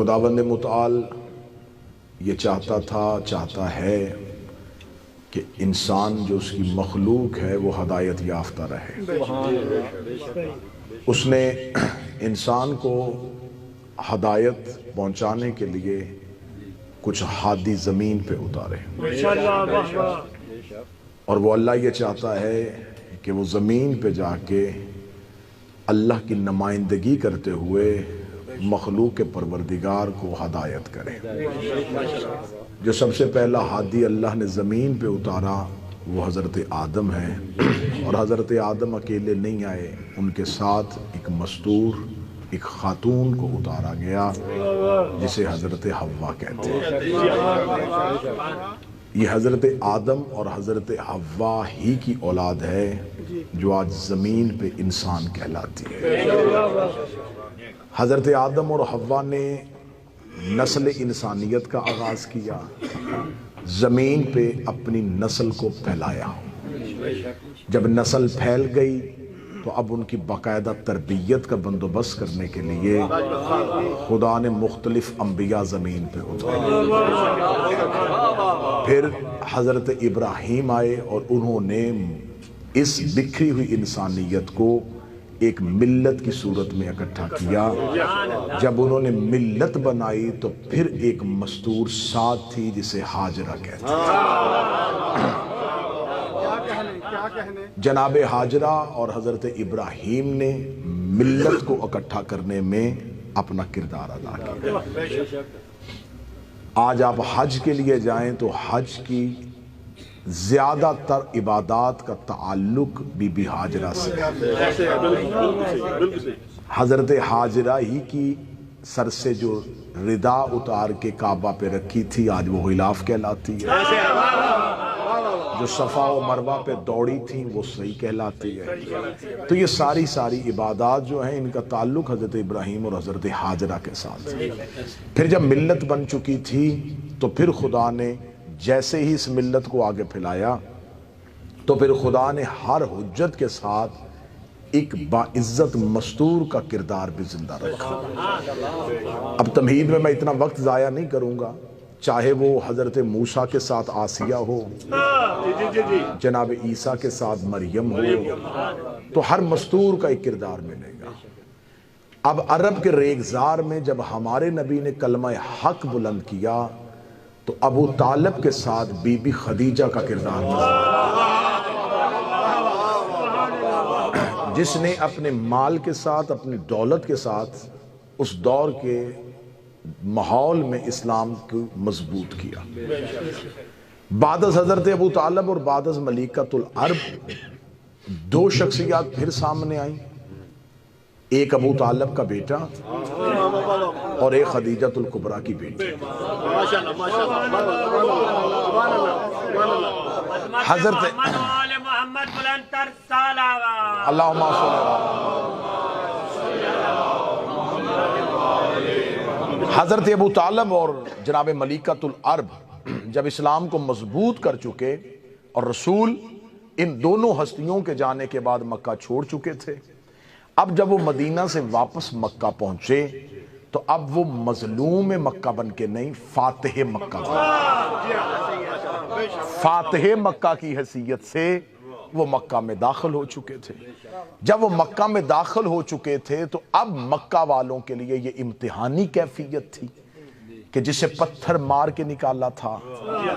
خداوند متعال یہ چاہتا ہے کہ انسان جو اس کی مخلوق ہے وہ ہدایت یافتہ رہے۔ اس نے انسان کو ہدایت پہنچانے کے لیے کچھ ہادی زمین پہ اتارے، اور وہ اللہ یہ چاہتا ہے کہ وہ زمین پہ جا کے اللہ کی نمائندگی کرتے ہوئے مخلوق کے پروردگار کو ہدایت کرے۔ جو سب سے پہلا ہادی اللہ نے زمین پہ اتارا وہ حضرت آدم ہے، اور حضرت آدم اکیلے نہیں آئے، ان کے ساتھ ایک مستور، ایک خاتون کو اتارا گیا جسے حضرت حوا کہتے ہیں۔ یہ حضرت آدم اور حضرت حوا ہی کی اولاد ہے جو آج زمین پہ انسان کہلاتی ہے۔ حضرت آدم اور حوا نے نسل انسانیت کا آغاز کیا، زمین پہ اپنی نسل کو پھیلایا۔ جب نسل پھیل گئی تو اب ان کی باقاعدہ تربیت کا بندوبست کرنے کے لیے خدا نے مختلف انبیاء زمین پہ اتارے۔ پھر حضرت ابراہیم آئے اور انہوں نے اس بکھری ہوئی انسانیت کو ایک ملت کی صورت میں اکٹھا کیا۔ جب انہوں نے ملت بنائی تو پھر ایک مستور ساتھ تھی جسے ہاجرہ کہتے ہیں۔ جناب ہاجرہ اور حضرت ابراہیم نے ملت کو اکٹھا کرنے میں اپنا کردار ادا کیا۔ آج آپ حج کے لیے جائیں تو حج کی زیادہ تر عبادات کا تعلق بی بی ہاجرہ سے ہے۔ حضرت ہاجرہ ہی کی سر سے جو ردا اتار کے کعبہ پہ رکھی تھی آج وہ غلاف کہلاتی ہے، جو صفا و مروہ پہ دوڑی تھیں وہ صحیح کہلاتی ہے۔ تو یہ ساری عبادات جو ہیں ان کا تعلق حضرت ابراہیم اور حضرت ہاجرہ کے ساتھ ہے۔ پھر جب ملت بن چکی تھی تو پھر خدا نے جیسے ہی اس ملت کو آگے پھیلایا تو پھر خدا نے ہر حجت کے ساتھ ایک باعزت مستور کا کردار بھی زندہ رکھا۔ اب تمہید میں میں اتنا وقت ضائع نہیں کروں گا، چاہے وہ حضرت موسیٰ کے ساتھ آسیہ ہو، جناب عیسیٰ کے ساتھ مریم ہو، تو ہر مستور کا ایک کردار ملے گا۔ اب عرب کے ریگزار میں جب ہمارے نبی نے کلمہ حق بلند کیا تو ابو طالب کے ساتھ بی بی خدیجہ کا کردار ملا، جس نے اپنے مال کے ساتھ، اپنی دولت کے ساتھ اس دور کے ماحول میں اسلام کو مضبوط کیا۔ بعد از حضرت ابو طالب اور بعد از ملیکۃ العرب دو شخصیات پھر سامنے آئیں، ایک ابو طالب کا بیٹا اور ایک خدیجۃ الکبریٰ کی بیٹی۔ حضرت اللہم صلی حضرت ابو طالب اور جناب ملیکۃ العرب جب اسلام کو مضبوط کر چکے اور رسول ان دونوں ہستیوں کے جانے کے بعد مکہ چھوڑ چکے تھے، اب جب وہ مدینہ سے واپس مکہ پہنچے تو اب وہ مظلوم مکہ بن کے نہیں، فاتح مکہ فاتح مکہ کی حیثیت سے وہ مکہ میں داخل ہو چکے تھے۔ جب وہ مکہ میں داخل ہو چکے تھے تو اب مکہ والوں کے لیے یہ امتحانی کیفیت تھی کہ جسے پتھر مار کے نکالا تھا،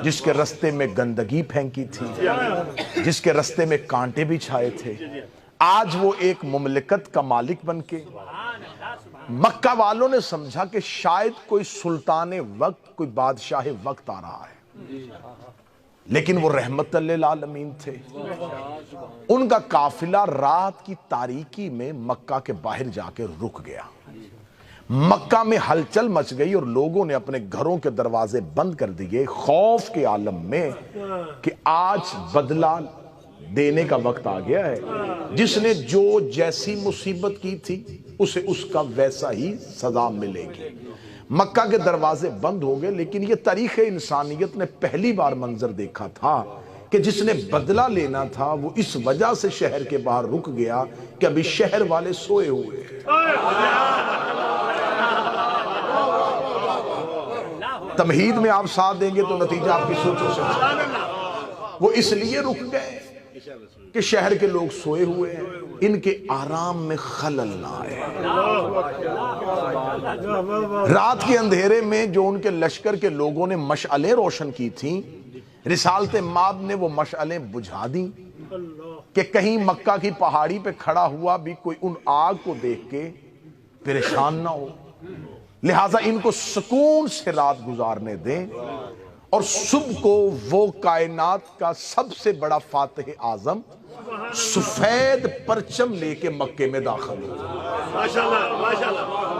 جس کے رستے میں گندگی پھینکی تھی، جس کے رستے میں کانٹے بھی چھائے تھے، آج وہ ایک مملکت کا مالک بن کے مکہ والوں نے سمجھا کہ شاید کوئی سلطان وقت، کوئی بادشاہ وقت آ رہا ہے، لیکن وہ رحمت للعالمین تھے۔ ان کا قافلہ رات کی تاریکی میں مکہ کے باہر جا کے رک گیا۔ مکہ میں ہلچل مچ گئی اور لوگوں نے اپنے گھروں کے دروازے بند کر دیے خوف کے عالم میں کہ آج بدلہ دینے کا وقت آ گیا ہے، جس نے جو جیسی مصیبت کی تھی اسے اس کا ویسا ہی سزا ملے گی۔ مکہ کے دروازے بند ہو گئے، لیکن یہ تاریخ انسانیت نے پہلی بار منظر دیکھا تھا کہ جس نے بدلہ لینا تھا وہ اس وجہ سے شہر کے باہر رک گیا کہ ابھی شہر والے سوئے ہوئے ہیں۔ تمہید میں آپ ساتھ دیں گے تو نتیجہ آپ کی سوچوں سے وہ اس لیے رک گئے کہ شہر کے لوگ سوئے ہوئے ہیں، ان کے آرام میں خلل نہ آئے۔ رات کے اندھیرے میں جو ان کے لشکر کے لوگوں نے مشعلیں روشن کی تھیں، رسالت مآب نے وہ مشعلیں بجھا دیں کہ کہیں مکہ کی پہاڑی پہ کھڑا ہوا بھی کوئی ان آگ کو دیکھ کے پریشان نہ ہو، لہٰذا ان کو سکون سے رات گزارنے دیں، اور صبح کو وہ کائنات کا سب سے بڑا فاتح اعظم سفید پرچم لے کے مکے میں داخل ہو،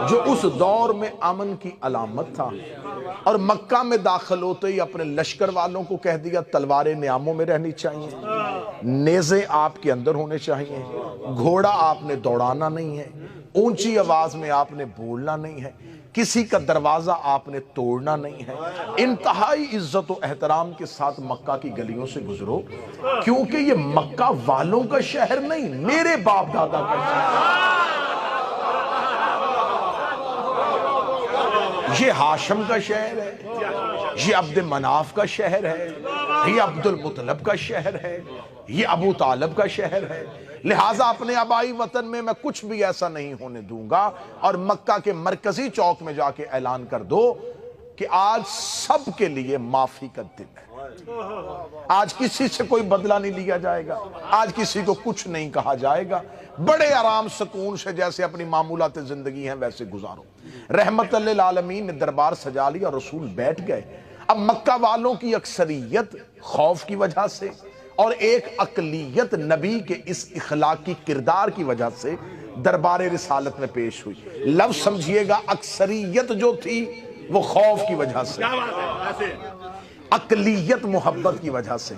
جو اس دور میں امن کی علامت تھا، اور مکہ میں داخل ہوتے ہی اپنے لشکر والوں کو کہہ دیا تلواریں نیاموں میں رہنی چاہیے، نیزے آپ کے اندر ہونے چاہیے، گھوڑا آپ نے دوڑانا نہیں ہے، اونچی آواز میں آپ نے بولنا نہیں ہے، کسی کا دروازہ آپ نے توڑنا نہیں ہے، انتہائی عزت و احترام کے ساتھ مکہ کی گلیوں سے گزرو، کیونکہ یہ مکہ والوں کا شہر نہیں، میرے باپ دادا کا شہر، یہ ہاشم کا شہر ہے، یہ عبد مناف کا شہر ہے، یہ عبد المطلب کا شہر ہے، یہ ابو طالب کا شہر ہے، لہٰذا اپنے آبائی وطن میں کچھ بھی ایسا نہیں ہونے دوں گا، اور مکہ کے مرکزی چوک میں جا کے اعلان کر دو کہ آج سب کے لیے معافی کا دن ہے، آج کسی سے کوئی بدلہ نہیں لیا جائے گا، آج کسی کو کچھ نہیں کہا جائے گا، بڑے آرام سکون سے جیسے اپنی معمولات زندگی ہیں ویسے گزارو۔ رحمت للعالمین نے دربار سجا لیا، رسول بیٹھ گئے۔ اب مکہ والوں کی اکثریت خوف کی وجہ سے اور ایک اقلیت نبی کے اس اخلاقی کردار کی وجہ سے دربار رسالت میں پیش ہوئی۔ لفظ سمجھیے گا، اکثریت جو تھی وہ خوف کی وجہ سے، اقلیت محبت کی وجہ سے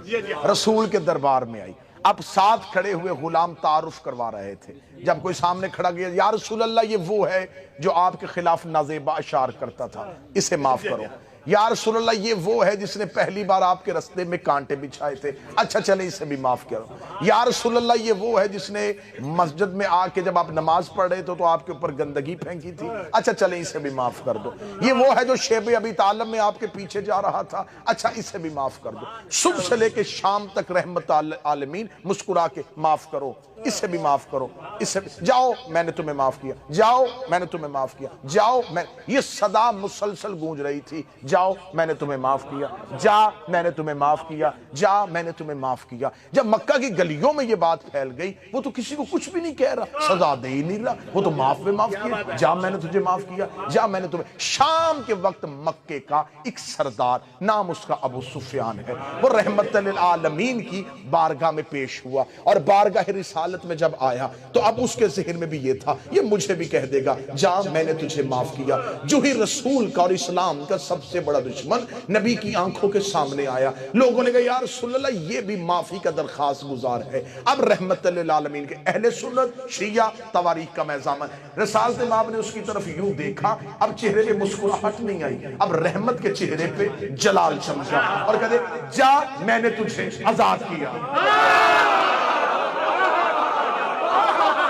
رسول کے دربار میں آئی۔ اب ساتھ کھڑے ہوئے غلام تعارف کروا رہے تھے، جب کوئی سامنے کھڑا گیا، یا رسول اللہ یہ وہ ہے جو آپ کے خلاف نازیبہ اشعار کرتا تھا، اسے معاف کرو۔ یا رسول اللہ یہ وہ ہے جس نے پہلی بار آپ کے رستے میں کانٹے بچھائے تھے، اچھا چلیں اسے بھی معاف کرو۔ یا رسول اللہ یہ وہ ہے جس نے مسجد میں آ کے جب آپ نماز پڑھ رہے تھے تو آپ کے اوپر گندگی پھینکی تھی، اچھا چلیں اسے بھی معاف کر دو۔ یہ وہ ہے جو شیب ابی طالب میں آپ کے پیچھے جا رہا تھا، اچھا اسے بھی معاف کر دو۔ صبح سے لے کے شام تک رحمت عالمین مسکرا کے معاف کرو، اسے بھی معاف کرو، اسے بھی جاؤ میں نے تمہیں معاف کیا، جاؤ میں نے تمہیں معاف کیا، جاؤ میں، یہ صدا مسلسل گونج رہی تھی، جاؤ میں نے تمہیں معاف کیا، جا میں نے تمہیں معاف کیا، جا میں نے تمہیں معاف کیا۔ جب مکہ کی گلیوں میں یہ بات پھیل گئی، وہ تو کسی کو کچھ بھی نہیں کہہ رہا، سزا دے ہی نہیں رہا، وہ تو معاف کیا، جا میں نے تجھے معاف کیا، جا میں نے تمہیں۔ شام کے وقت مکے کا ایک سردار، نام اس کا ابو سفیان ہے، وہ رحمت للعالمین کی بارگاہ میں پیش ہوا، اور بارگاہ رسالت میں جب آیا تو اب اس کے ذہن میں بھی یہ تھا یہ مجھے بھی کہہ دے گا جا میں نے تجھے معاف کیا۔ جو ہی رسول کا اور اسلام کا سب سے بڑا دشمن نبی کی آنکھوں کے سامنے آیا، لوگوں نے کہا یا رسول اللہ یہ بھی معافی کا درخواست گزار ہے۔ اب رحمت للعالمین کے اہل سنت شیعہ تواریخ کا میزان، رسالت مآب نے اس کی طرف یوں دیکھا، اب چہرے پہ مسکراہٹ نہیں آئی، اب رحمت کے چہرے پہ جلال چمکا، اور کہتے جا میں نے تجھے آزاد کیا۔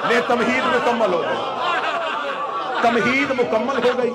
لے تمہید مکمل ہو گئی، تمہید مکمل ہو گئی،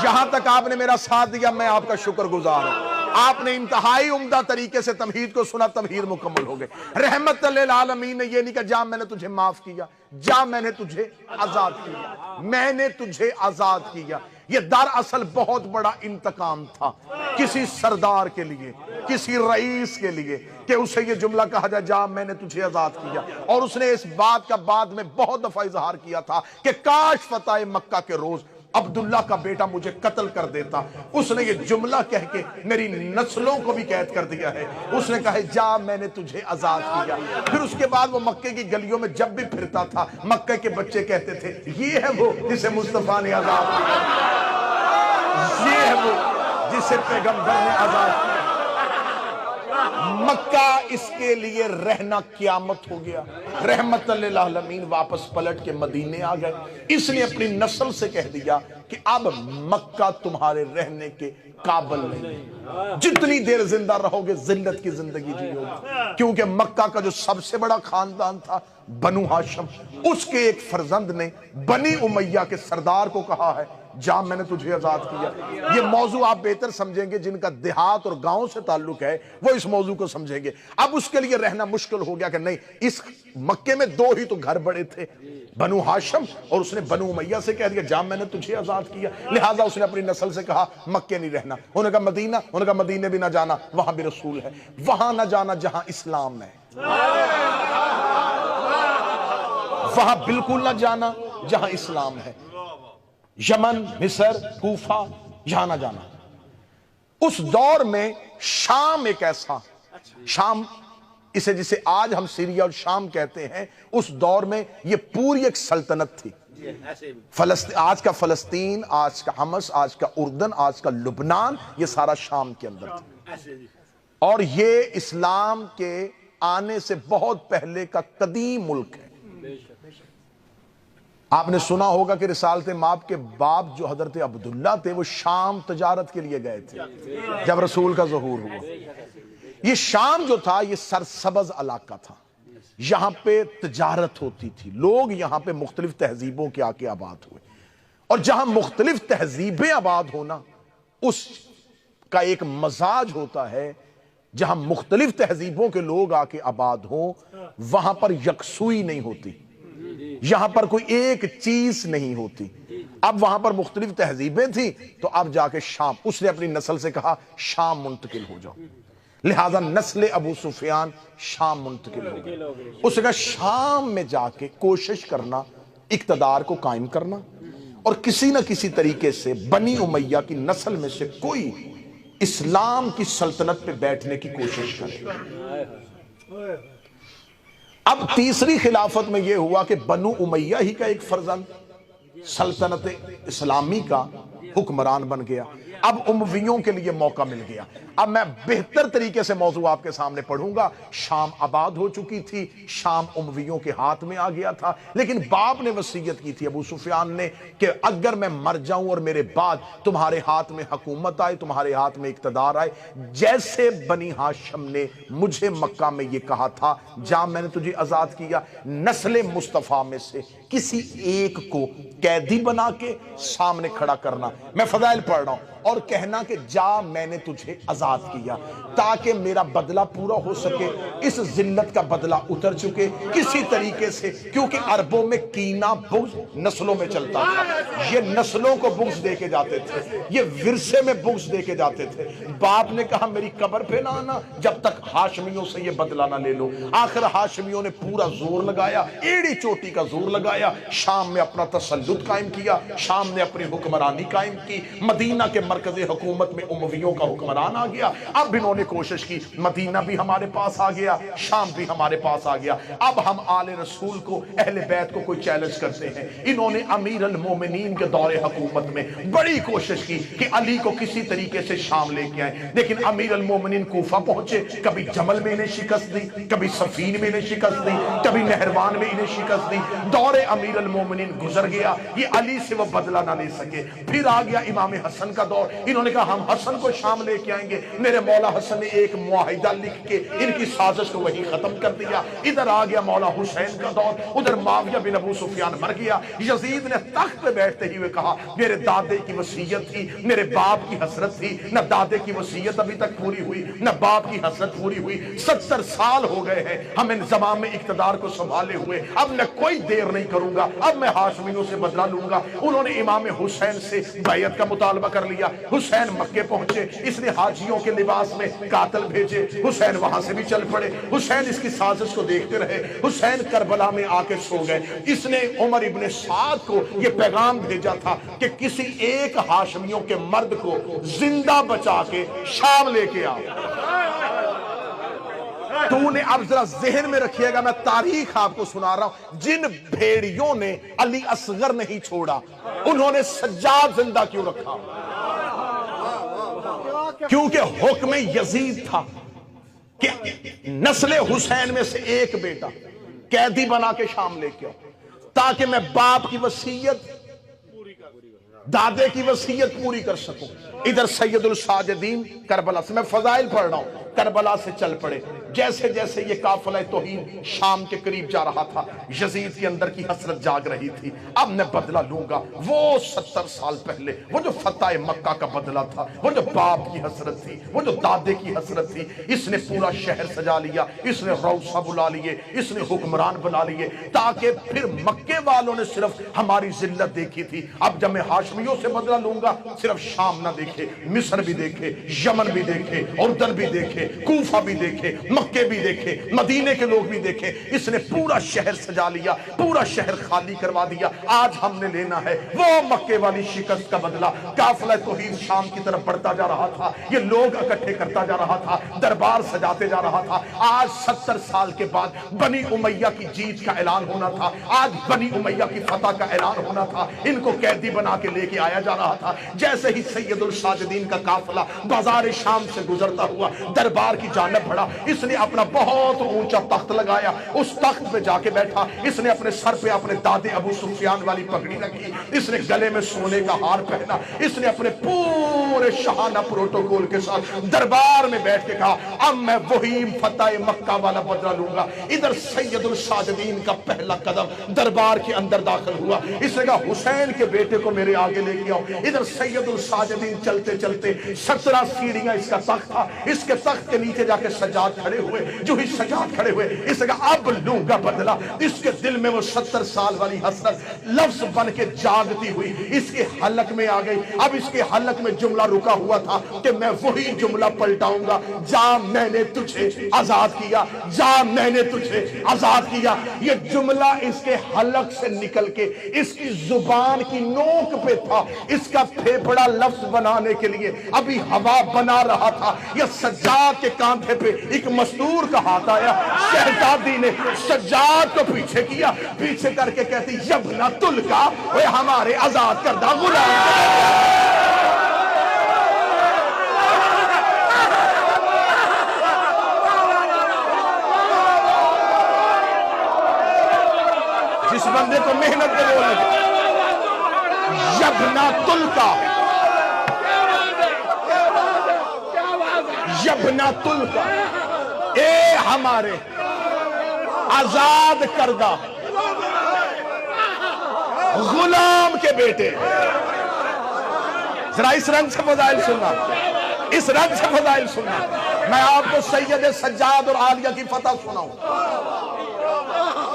یہاں تک آپ نے میرا ساتھ دیا، میں آپ کا شکر گزار ہوں۔ آپ نے انتہائی عمدہ طریقے سے تمہید کو سنا، تمہید مکمل ہو گئی۔ رحمت للعالمین نے یہ نہیں کہا جا میں نے تجھے معاف کیا، جا میں نے تجھے آزاد کیا، میں نے تجھے آزاد کیا۔ یہ دراصل بہت بڑا انتقام تھا کسی سردار کے لیے، کسی رئیس کے لیے، کہ اسے یہ جملہ کہا جائے جا میں نے تجھے آزاد کیا۔ اور اس نے اس بات کا بعد میں بہت دفعہ اظہار کیا تھا کہ کاش فتح مکہ کے روز عبداللہ کا بیٹا مجھے قتل کر دیتا۔ اس نے یہ جملہ کہہ کے میری نسلوں کو بھی قید کر دیا ہے۔ اس نے کہا جا میں نے تجھے آزاد کیا۔ پھر اس کے بعد وہ مکے کی گلیوں میں جب بھی پھرتا تھا، مکے کے بچے کہتے تھے یہ ہے وہ جسے مصطفیٰ نے آزاد کیا، یہ ہے وہ جسے پیغمبر نے آزاد کیا۔ مکہ اس کے لیے رہنا قیامت ہو گیا۔ رحمت للعالمین واپس پلٹ کے مدینے آ گئے۔ اس نے اپنی نسل سے کہہ دیا کہ اب مکہ تمہارے رہنے کے قابل نہیں، جتنی دیر زندہ رہو گے ذلت کی زندگی جیو گے، کیونکہ مکہ کا جو سب سے بڑا خاندان تھا بنو ہاشم، اس کے ایک فرزند نے بنی امیہ کے سردار کو کہا ہے جا میں نے تجھے آزاد کیا۔ یہ موضوع آپ بہتر سمجھیں گے، جن کا دیہات اور گاؤں سے تعلق ہے وہ اس موضوع کو سمجھیں گے۔ اب اس کے لیے رہنا مشکل ہو گیا کہ نہیں، اس مکے میں دو ہی تو گھر بڑے تھے، بنو ہاشم، اور اس نے بنو امیہ سے کہہ دیا جا میں نے تجھے آزاد کیا، لہٰذا اس نے اپنی نسل سے کہا مکے نہیں رہنا۔ انہوں نے کہا مدینہ، انہوں نے کہا مدینے بھی نہ جانا، وہاں بھی رسول ہے، وہاں نہ جانا جہاں اسلام ہے، وہاں بالکل نہ جانا جہاں اسلام ہے، یمن، مصر، کوفہ، یہاں نہ جانا۔ اس دور میں شام ایک ایسا، شام اسے جسے آج ہم سیریا اور شام کہتے ہیں، اس دور میں یہ پوری ایک سلطنت تھی۔ آج کا فلسطین، آج کا حمص، آج کا اردن، آج کا لبنان، یہ سارا شام کے اندر تھا، اور یہ اسلام کے آنے سے بہت پہلے کا قدیم ملک ہے۔ آپ نے سنا ہوگا کہ رسالت مآب کے باپ جو حضرت عبداللہ تھے وہ شام تجارت کے لیے گئے تھے جب رسول کا ظہور ہوا۔ یہ شام جو تھا یہ سرسبز علاقہ تھا، یہاں پہ تجارت ہوتی تھی، لوگ یہاں پہ مختلف تہذیبوں کے آ کے آباد ہوئے، اور جہاں مختلف تہذیبیں آباد ہونا اس کا ایک مزاج ہوتا ہے، جہاں مختلف تہذیبوں کے لوگ آ کے آباد ہوں وہاں پر یکسوئی نہیں ہوتی، یہاں پر کوئی ایک چیز نہیں ہوتی۔ اب وہاں پر مختلف تہذیبیں تھیں تو اب جا کے شام، اس نے اپنی نسل سے کہا شام منتقل ہو جاؤ، لہذا نسل ابو سفیان شام منتقل ہو گئی۔ اس نے کہا شام میں جا کے کوشش کرنا اقتدار کو قائم کرنا، اور کسی نہ کسی طریقے سے بنی امیہ کی نسل میں سے کوئی اسلام کی سلطنت پہ بیٹھنے کی کوشش کرے۔ اب تیسری خلافت میں یہ ہوا کہ بنو امیہ ہی کا ایک فرزند سلطنت اسلامی کا حکمران بن گیا۔ اب امویوں کے لیے موقع مل گیا۔ اب میں بہتر طریقے سے موضوع آپ کے سامنے پڑھوں گا۔ شام آباد ہو چکی تھی، شام امویوں کے ہاتھ میں آ گیا تھا، لیکن باپ نے وصیت کی تھی ابو سفیان نے کہ اگر میں مر جاؤں اور میرے بعد تمہارے ہاتھ میں حکومت آئے، تمہارے ہاتھ میں اقتدار آئے، جیسے بنی ہاشم نے مجھے مکہ میں یہ کہا تھا جا میں نے تجھے آزاد کیا، نسل مصطفیٰ میں سے کسی ایک کو قیدی بنا کے سامنے کھڑا کرنا۔ میں فضائل پڑھ رہا ہوں، اور کہنا کہ جا میں نے تجھے آزاد کیا، تاکہ میرا بدلہ پورا ہو سکے، اس ذلت کا بدلہ اتر چکے کسی طریقے سے، کیونکہ عربوں میں کینہ بغض نسلوں میں چلتا تھا، یہ نسلوں کو بغض دے کے جاتے تھے، یہ ورثے میں بغض دے کے جاتے تھے۔ باپ نے کہا میری قبر پہ نہ آنا جب تک ہاشمیوں سے یہ بدلہ نہ لے لو۔ آخر ہاشمیوں نے پورا زور لگایا، ایڑی چوٹی کا زور لگایا، شام میں اپنا تسلط قائم کیا، شام نے اپنی حکمرانی قائم کی، مدینہ کے مرکز حکومت میں امویوں کا حکمران آ گیا۔ اب انہوں نے کوشش کی مدینہ بھی ہمارے پاس آ گیا، شام بھی ہمارے پاس آ گیا، اب ہم آل رسول کو، اہل بیت کو کوئی چیلنج کرتے ہیں۔ انہوں نے امیر المومنین کے دور حکومت میں بڑی کوشش کی کہ علی کو کسی طریقے سے شام لے کے آئیں، لیکن امیر المومنین کوفہ پہنچے، کبھی جمل میں انہیں شکست دی، کبھی صفین میں انہیں شکست دی، کبھی نہروان میں انہیں شکست دی۔ دور امیر المومنین گزر گیا، یہ علی سے وہ بدلہ نہ لے سکے۔ پھر آ گیا امام حسن کا دور، انہوں نے کہا ہم حسن کو شام لے کے آئیں گے۔ میرے مولا حسن نے ایک معاہدہ لکھ کے ان کی سازش کو وہی ختم کر دیا۔ ادھر آ گیا مولا حسین کا دور، ادھر معاویہ بن ابو سفیان مر گیا۔ یزید نے تخت پہ بیٹھتے ہی ہوئے کہا میرے دادے کی وصیت تھی، میرے باپ کی حسرت تھی، نہ دادے کی وصیت ابھی تک پوری ہوئی، نہ باپ کی حسرت پوری ہوئی، 70 سال ہو گئے ہیں ہم انضمام میں اقتدار کو سنبھالے ہوئے، اب میں کوئی دیر نہیں کروں گا، اب میں ہاشمیوں سے بدلہ لوں گا۔ انہوں نے امام حسین سے بیعت کا مطالبہ کر لیا۔ حسین مکے پہنچے، اس نے حاجیوں کے لباس میں قاتل بھیجے، حسین وہاں سے بھی چل پڑے۔ حسین اس کی سازش کو دیکھتے رہے، حسین کربلا میں آ کے سو گئے۔ اس نے عمر ابن سعد کو یہ پیغام بھیجا تھا کہ کسی ایک ہاشمیوں کے مرد کو زندہ بچا کے شام لے کے آؤ۔ تو نے اب ذرا ذہن میں رکھیے گا، میں تاریخ آپ کو سنا رہا ہوں، جن بھیڑیوں نے علی اصغر نہیں چھوڑا انہوں نے سجاد زندہ کیوں رکھا؟ کیونکہ حکم یزید تھا کہ نسل حسین میں سے ایک بیٹا قیدی بنا کے شام لے کے آؤ، تاکہ میں باپ کی وصیت، دادے کی وصیت پوری کر سکوں۔ ادھر سید الساجدین کربلا سے، میں فضائل پڑھ رہا ہوں، کربلا سے چل پڑے. جیسے جیسے یہ قافلہ توحید شام کے قریب جا رہا تھا, یزید کے اندر کی حسرت جاگ رہی تھی. اب میں بدلہ لوں گا وہ 70 سال پہلے وہ جو فتح مکہ کا بدلہ تھا, وہ جو باپ کی حسرت تھی, وہ جو دادے کی حسرت تھی. اس نے پورا شہر سجا لیا, اس نے روسا بلا لیے, اس نے حکمران بنا لیے, تاکہ پھر مکے والوں نے صرف ہماری ذلت دیکھی تھی. اب جب میں ہاشمیوں سے بدلہ لوں گا, صرف شام نہ دیکھے, مصر بھی دیکھے, یمن بھی دیکھے, اردن بھی دیکھے, کوفہ بھی دیکھے, مکے بھی دیکھے, مدینے کے لوگ بھی دیکھے. اس نے پورا شہر سجا لیا, پورا شہر خالی کروا دیا. آج ہم نے لینا ہے وہ مکے والی شکست کا بدلہ. قافلہ توحید شام کی طرف بڑھتا جا رہا تھا, یہ لوگ اکٹھے کرتا جا رہا تھا, دربار سجاتے جا رہا تھا. آج 70 سال کے بعد بنی امیہ کی جیت کا اعلان ہونا تھا, آج بنی امیہ کی فتح کا اعلان ہونا تھا. ان کو قیدی بنا کے لے کے آیا جا رہا تھا. جیسے ہی سید الساجدین کا قافلہ بازار شام سے گزرتا ہوا دربار کی جانب بڑھا, اس نے اپنا بہت اونچا تخت لگایا, اس تخت پہ جا کے بیٹھا. اس نے اپنے سر پہ اپنے دادے ابو سفیان والی پگڑی رکھی, اس نے گلے میں سونے کا ہار پہنا, اس نے اپنے پورے شاہانہ پروٹوکول کے ساتھ دربار میں بیٹھ کے کہا اب میں وہی فتح مکہ والا بدلہ لوں گا. ادھر سید الساجدین کا پہلا قدم دربار کے اندر داخل ہوا. اس نے کہا حسین کے بیٹے کو میرے آگے لے کے آؤ. ادھر سید الساجدین چلتے چلتے 17 سیڑھیاں اس کا تخت تھا, اس کے تخت کے نیچے جا کے سجاد کھڑے ہوئے. جو ہی سجاد کھڑے ہوئے, اس نے کہا اب لوں گا بدلہ. اس کے دل میں وہ 70 سال والی حسرت لفظ بن کے جاگتی ہوئی اس کے حلق میں آ گئی. اب اس کے حلق میں جملہ رکا ہوا تھا کہ میں وہی جملہ پلٹاؤں گا, جا میں نے تجھے آزاد کیا, جا میں نے تجھے آزاد کیا. یہ جملہ اس کے حلق سے نکل کے اس کی زبان کی نوک پہ تھا. اس کا پھیپڑا لفظ بنانے کے لیے ابھی ہوا بنا رہا تھا. یہ سجاد کے کاندھے پہ ایک مستور کا ہاتھ آیا. شہزادی نے سجاد کو پیچھے کیا, پیچھے کر کے کہتی یبنا تلکا, وہ ہمارے آزاد کردہ غلام. جس بندے کو محنت دے بولے یبنا تلکا, یبنا تلکا, اے ہمارے آزاد کردہ غلام کے بیٹے. ذرا اس رنگ سے فضائل سننا, اس رنگ سے فضائل سننا. میں آپ کو سید سجاد اور عالیہ کی فتح سناؤں.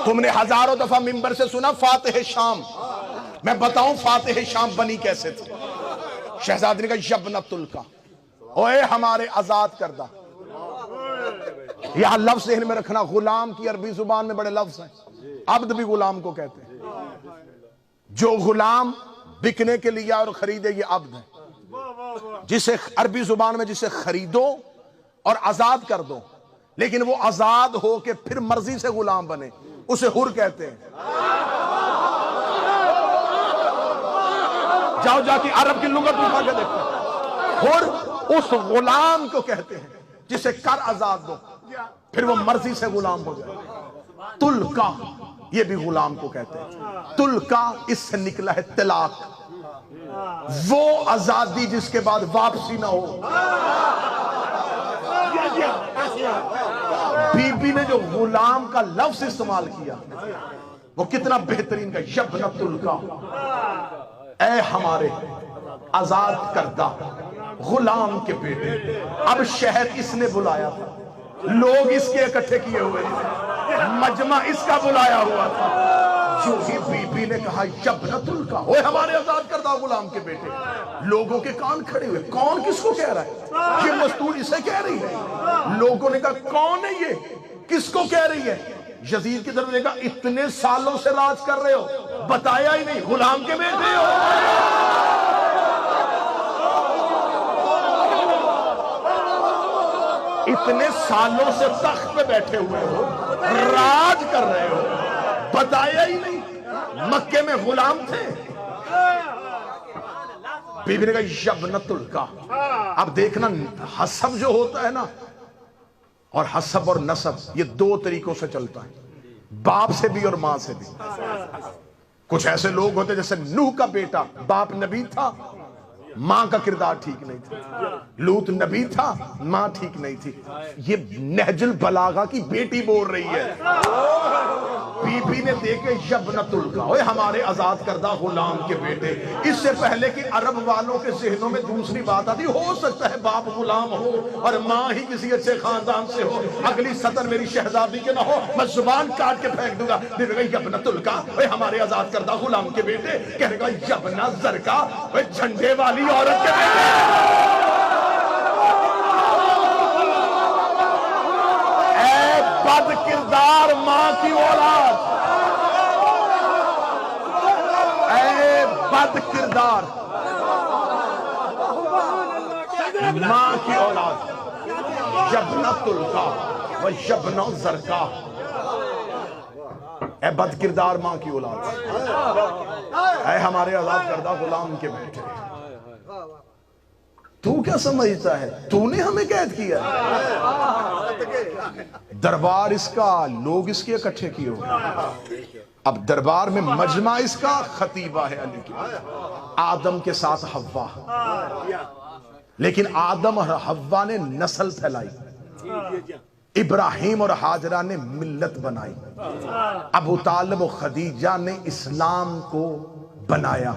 تم نے ہزاروں دفعہ منبر سے سنا فاتح شام, میں بتاؤں فاتح شام بنی کیسے تھی. شہزادی نے کہا یبنۃ الکا, اوے ہمارے آزاد کردہ. یہاں لفظ ذہن میں رکھنا, غلام کی عربی زبان میں بڑے لفظ ہیں. عبد بھی غلام کو کہتے ہیں. جو غلام بکنے کے لیے اور خریدے یہ عبد ہے. جسے عربی زبان میں جسے خریدو اور آزاد کر دو, لیکن وہ آزاد ہو کے پھر مرضی سے غلام بنے, اسے حر کہتے ہیں. جاؤ جا کے عرب کی لغت اٹھا کے دیکھو. حر اس غلام کو کہتے ہیں جسے کر آزاد دو پھر وہ مرضی سے غلام ہو جائے. تلکا یہ بھی غلام کو کہتے ہیں. تلکا اس سے نکلا ہے طلاق, وہ آزادی جس کے بعد واپسی نہ ہو. بی بی نے جو غلام کا لفظ استعمال کیا وہ کتنا بہترین کا, یبنۃ الکا, اے ہمارے آزاد کردہ غلام کے بیٹے. اب شہر اس نے بلایا تھا, لوگ اس کے اکٹھے کیے ہوئے تھے, مجمع اس کا بلایا ہوا تھا. جو ہی بی بی نے کہا یبنۃ الکا, اوے ہمارے آزاد کردہ غلام کے بیٹے, لوگوں کے کان کھڑے ہوئے. کون کس کو کہہ رہا ہے؟ یہ مستور اسے کہہ رہی ہے. لوگوں نے کہا کون ہے یہ, کس کو کہہ رہی ہے؟ یزید کی طرف نے کہا اتنے سالوں سے راج کر رہے ہو, بتایا ہی نہیں, غلام کے بیٹے ہو. اتنے سالوں سے تخت پہ بیٹھے ہوئے ہو, راج کر رہے ہو, بتایا ہی نہیں, مکے میں غلام تھے. بی بی نے کہا یبنۃ الکا. اب دیکھنا حسب جو ہوتا ہے نا, اور حسب اور نسب یہ دو طریقوں سے چلتا ہے, باپ سے بھی اور ماں سے بھی. کچھ ایسے لوگ ہوتے جیسے نوح کا بیٹا باپ نبی تھا, ماں کا کردار ٹھیک نہیں تھا، لوط نبی تھا، ماں ٹھیک نہیں تھی۔ یہ نہج البلاغہ کی بیٹی بول رہی ہے، بی بی نے دیکھے یبنۃ الکا، اوے ہمارے آزاد کردہ غلام کے بیٹے۔ اس سے پہلے کہ عرب والوں کے ذہنوں میں دوسری بات آتی، ہو سکتا ہے باپ غلام ہو اور ماں ہی کسی اچھے خاندان سے ہو، اگلی سطر میری شہزادی کے نہ ہو، میں زبان کاٹ کے پھینک دوں گا۔ دیکھے گا یبنۃ الکا، اوے ہمارے آزاد کردہ غلام کے بیٹے، کہے گا یبنہ زرکا، اوے جھنڈے والی عورت کے بیٹے۔ اے بد کردار ماں کی اولاد، اے بد کردار ماں کی اولاد، یبنۃ الکا و یبنہ زرکا، اے بد کردار ماں کی اولاد، اے ہمارے آزاد کردہ غلام کے بیٹے۔ تو کیا سمجھتا ہے تو نے ہمیں قید کیا؟ دربار اس کا، لوگ اس کے اکٹھے کیے ہوئے، اب دربار میں مجمع اس کا خطیبہ ہے علی کی، آدم کے ساتھ حوا، لیکن آدم اور حوا نے نسل پھیلائی، ابراہیم اور حاجرہ نے ملت بنائی، ابو طالب و خدیجہ نے اسلام کو بنایا،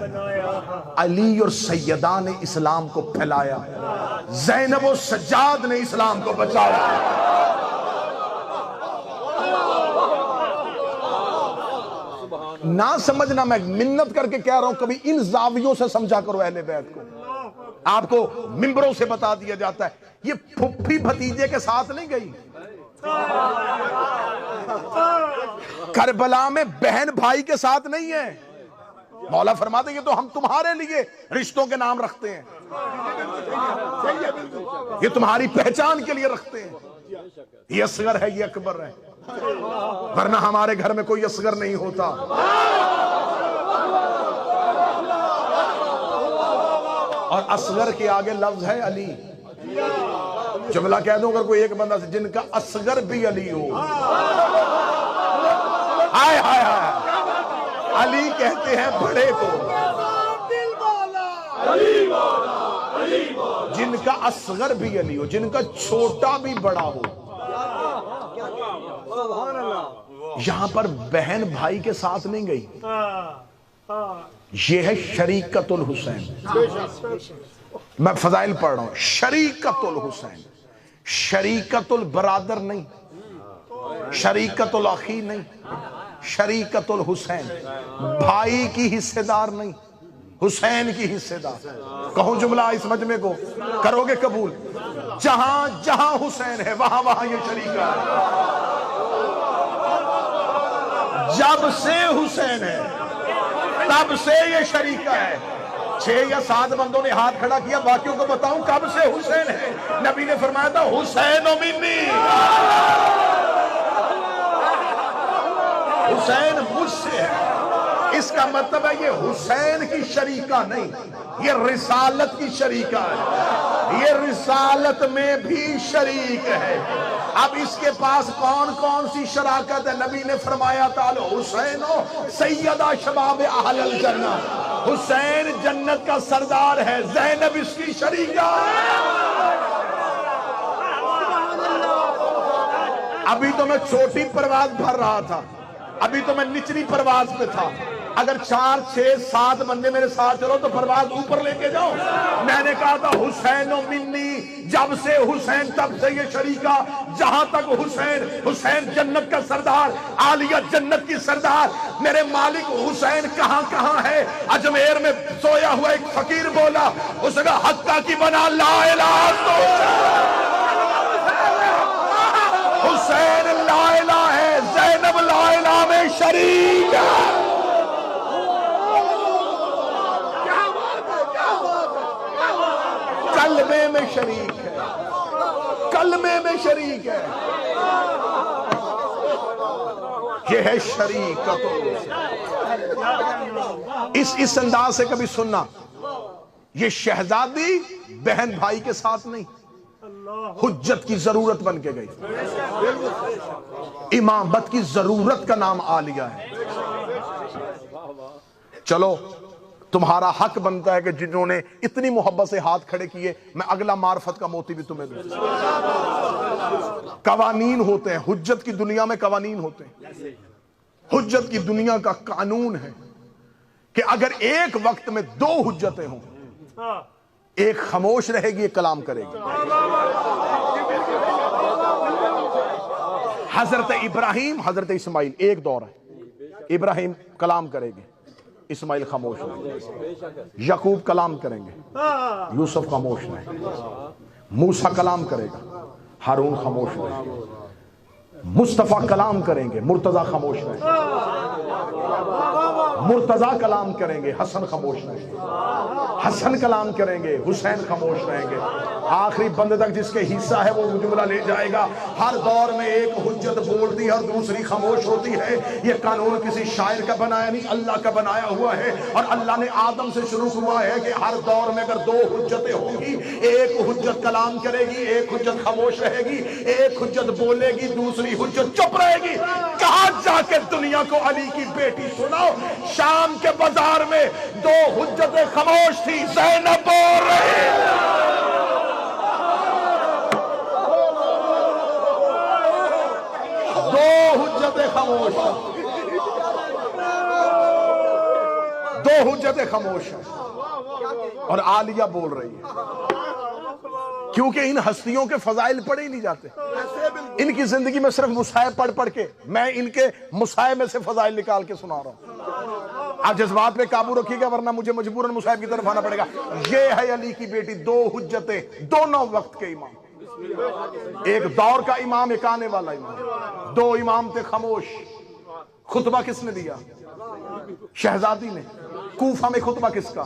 علی اور سیدہ نے اسلام کو پھیلایا، زینب و سجاد نے اسلام کو بچایا۔ نہ سمجھنا، میں منت کر کے کہہ رہا ہوں، کبھی ان زاویوں سے سمجھا کرو اہل بیت کو۔ آپ کو ممبروں سے بتا دیا جاتا ہے یہ پھپھی بھتیجے کے ساتھ نہیں گئی، کربلا میں بہن بھائی کے ساتھ نہیں ہے۔ مولا فرماتے ہیں یہ تو ہم تمہارے لیے رشتوں کے نام رکھتے ہیں، یہ تمہاری پہچان کے لیے رکھتے ہیں، یہ اصغر ہے، یہ اکبر ہے، ورنہ ہمارے گھر میں کوئی اصغر نہیں ہوتا۔ اور اصغر کے آگے لفظ ہے علی۔ جملہ کہہ دوں اگر کوئی ایک بندہ سے جن کا اصغر بھی علی ہو، آئے آئے آئے، علی کہتے ہیں بڑے کو، جن کا اصغر بھی علی ہو، جن کا چھوٹا بھی بڑا ہو۔ یہاں پر بہن بھائی کے ساتھ نہیں گئی، یہ ہے شریکت الحسین۔ میں فضائل پڑھ رہا ہوں، شریکت الحسین، شریکت البرادر نہیں، شریکت الاخی نہیں، شریکت الحسین، بھائی کی حصے دار نہیں، حسین کی حصے دار۔ کہوں جملہ اس مجمع کو کرو گے قبول؟ جہاں جہاں حسین ہے وہاں وہاں یہ شریکہ ہے، جب سے حسین ہے تب سے یہ شریکہ ہے۔ 6 یا 7 بندوں نے ہاتھ کھڑا کیا، باقیوں کو بتاؤں کب سے حسین ہے؟ نبی نے فرمایا تھا حسین و منی، حسین مجھ سے ہے۔ اس کا مطلب ہے یہ حسین کی شریکہ نہیں، یہ رسالت کی شریکہ ہے، یہ رسالت میں بھی شریک ہے۔ اب اس کے پاس کون کون سی شراکت ہے؟ نبی نے فرمایا تعالی حسین سیدہ شباب اہل الجنہ، حسین جنت کا سردار ہے، زینب اس کی شریکہ ہے۔ ابھی تو میں چھوٹی پرواز بھر رہا تھا، ابھی تو میں نچلی پرواز پہ تھا، اگر 4 6 7 بندے میرے ساتھ چلو تو پرواز اوپر لے کے جاؤ۔ میں نے کہا تھا حسین و منی، جب سے حسین تب سے یہ شریکہ، جہاں تک حسین، حسین جنت کا سردار، عالیہ جنت کی سردار۔ میرے مالک حسین کہاں کہاں ہے؟ اجمیر میں سویا ہوا ایک فقیر بولا، اس نے کہا حقہ کی بنا لا الہ تو حسین لا الہ ہے، زینب لا الہ میں شریک ہے۔ کلمے میں شریک ہے، کلمے میں شریک ہے، یہ ہے شریکت۔ اس انداز سے کبھی سننا، یہ شہزادی بہن بھائی کے ساتھ نہیں، حجت کی ضرورت بن کے گئی، امامت کی ضرورت کا نام عالیہ ہے۔ چلو تمہارا حق بنتا ہے کہ جنہوں نے اتنی محبت سے ہاتھ کھڑے کیے میں اگلا معرفت کا موتی بھی تمہیں دوں. قوانین ہوتے ہیں حجت کی دنیا میں، قوانین ہوتے ہیں. حجت کی دنیا کا قانون ہے کہ اگر ایک وقت میں 2 حجتیں ہوں، ایک خاموش رہے گی، ایک کلام کرے گی. حضرت ابراہیم، حضرت اسماعیل ایک دور ہے. ابراہیم کلام کرے گے، اسماعیل خاموش رہیں گے. یعقوب کلام کریں گے، یوسف خاموش رہیں گے. موسیٰ کلام کرے گا، ہارون خاموش رہیں گے. مصطفیٰ کلام کریں گے، مرتضیٰ خاموش رہیں گے. مرتضیٰ کلام کریں گے، حسن خاموش رہیں گے. حسن کلام کریں گے، حسین خاموش رہیں گے. آخری بندے تک جس کے حصہ ہے وہ جملہ لے جائے گا. ہر دور میں ایک حجت بولتی ہے اور دوسری خاموش ہوتی ہے. یہ قانون کسی شاعر کا بنایا نہیں، اللہ کا بنایا ہوا ہے. اور اللہ نے آدم سے شروع ہوا ہے کہ ہر دور میں اگر 2 حجتیں ہوں گی، ایک حجت کلام کرے گی، ایک حجت خاموش رہے گی. ایک حجت بولے گی، دوسری حجت چپ رہے گی. کہاں جا کے دنیا کو علی کی بیٹی سناؤ. شام کے بازار میں 2 حجتیں خاموش تھی، زینب بول رہی. 2 حجتیں خاموش ہیں، 2 حجتیں خاموش ہیں اور عالیہ بول رہی ہے. کیونکہ ان ہستیوں کے فضائل پڑھے ہی نہیں جاتے. ان کی زندگی میں صرف مصائب پڑھ پڑھ کے میں ان کے مصائب میں سے فضائل نکال کے سنا رہا ہوں. آپ جذبات پہ قابو رکھیے گا ورنہ مجھے مجبوراً مصائب کی طرف آنا پڑے گا. یہ ہے علی کی بیٹی، 2 حجتیں، دونوں وقت کے امام. ایک دور کا امام، ایک آنے والا امام. 2 امام تھے خاموش. خطبہ کس نے دیا؟ شہزادی نے. کوفہ میں خطبہ کس کا؟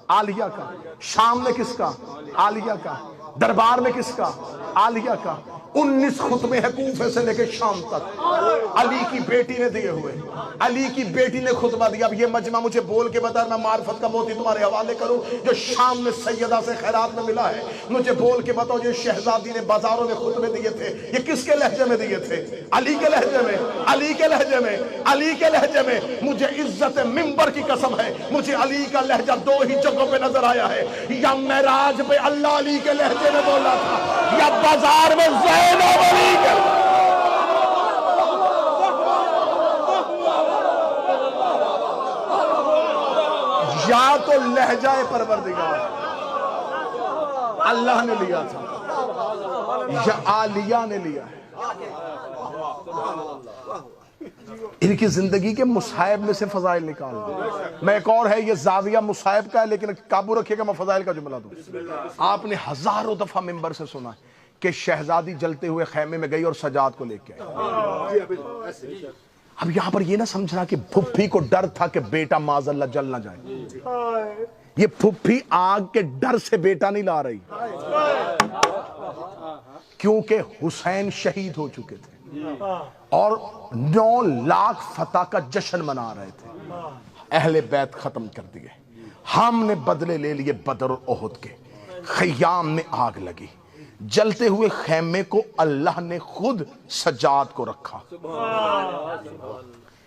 عالیہ کا. شام میں کس کا؟ عالیہ کا. دربار میں کس کا؟ عالیہ کا. 19 خطبے ہیں کوفے سے لے کے شام تک، علی کی بیٹی نے دیے ہوئے. علی کی بیٹی نے خطبہ دیا. اب یہ مجمع مجھے بول کے بتا، میں معرفت کا موتی تمہارے حوالے کروں جو شام میں سیدہ سے خیرات میں ملا ہے. مجھے بول کے بتاؤ جو شہزادی نے بازاروں میں خطبے دیے تھے یہ کس کے لہجے میں دیے تھے؟ علی کے لہجے میں، علی کے لہجے میں، علی کے لہجے میں. مجھے عزت منبر کی قسم ہے مجھے علی کا لہجہ 2 ہی جگہوں پہ نظر آیا ہے. یا معراج پہ اللہ علی کے لہجے میں بولا تھا، یا بازار میں زینب علی کے. یا تو لہجہ پروردگار اللہ نے لیا تھا یا عالیہ نے لیا ہے. ان کی زندگی کے مصائب میں سے فضائل نکال دیں. میں ایک اور ہے، یہ زاویہ مصائب کا ہے لیکن قابو رکھیے گا میں فضائل کا جملہ دوں. آپ نے ہزاروں دفعہ منبر سے سنا ہے کہ شہزادی جلتے ہوئے خیمے میں گئی اور سجاد کو لے کے آئی. اب یہاں پر یہ نہ سمجھنا کہ پھپھی کو ڈر تھا کہ بیٹا معاذ اللہ جل نہ جائے. یہ پھپھی آگ کے ڈر سے بیٹا نہیں لا رہی، کیونکہ حسین شہید ہو چکے تھے اور 9 لاکھ فتح کا جشن منا رہے تھے. اہل بیت ختم کر دیے. ہم نے بدلے لے لیے بدر اور احد کے. خیام میں آگ لگی. جلتے ہوئے خیمے کو اللہ نے خود سجاد کو رکھا.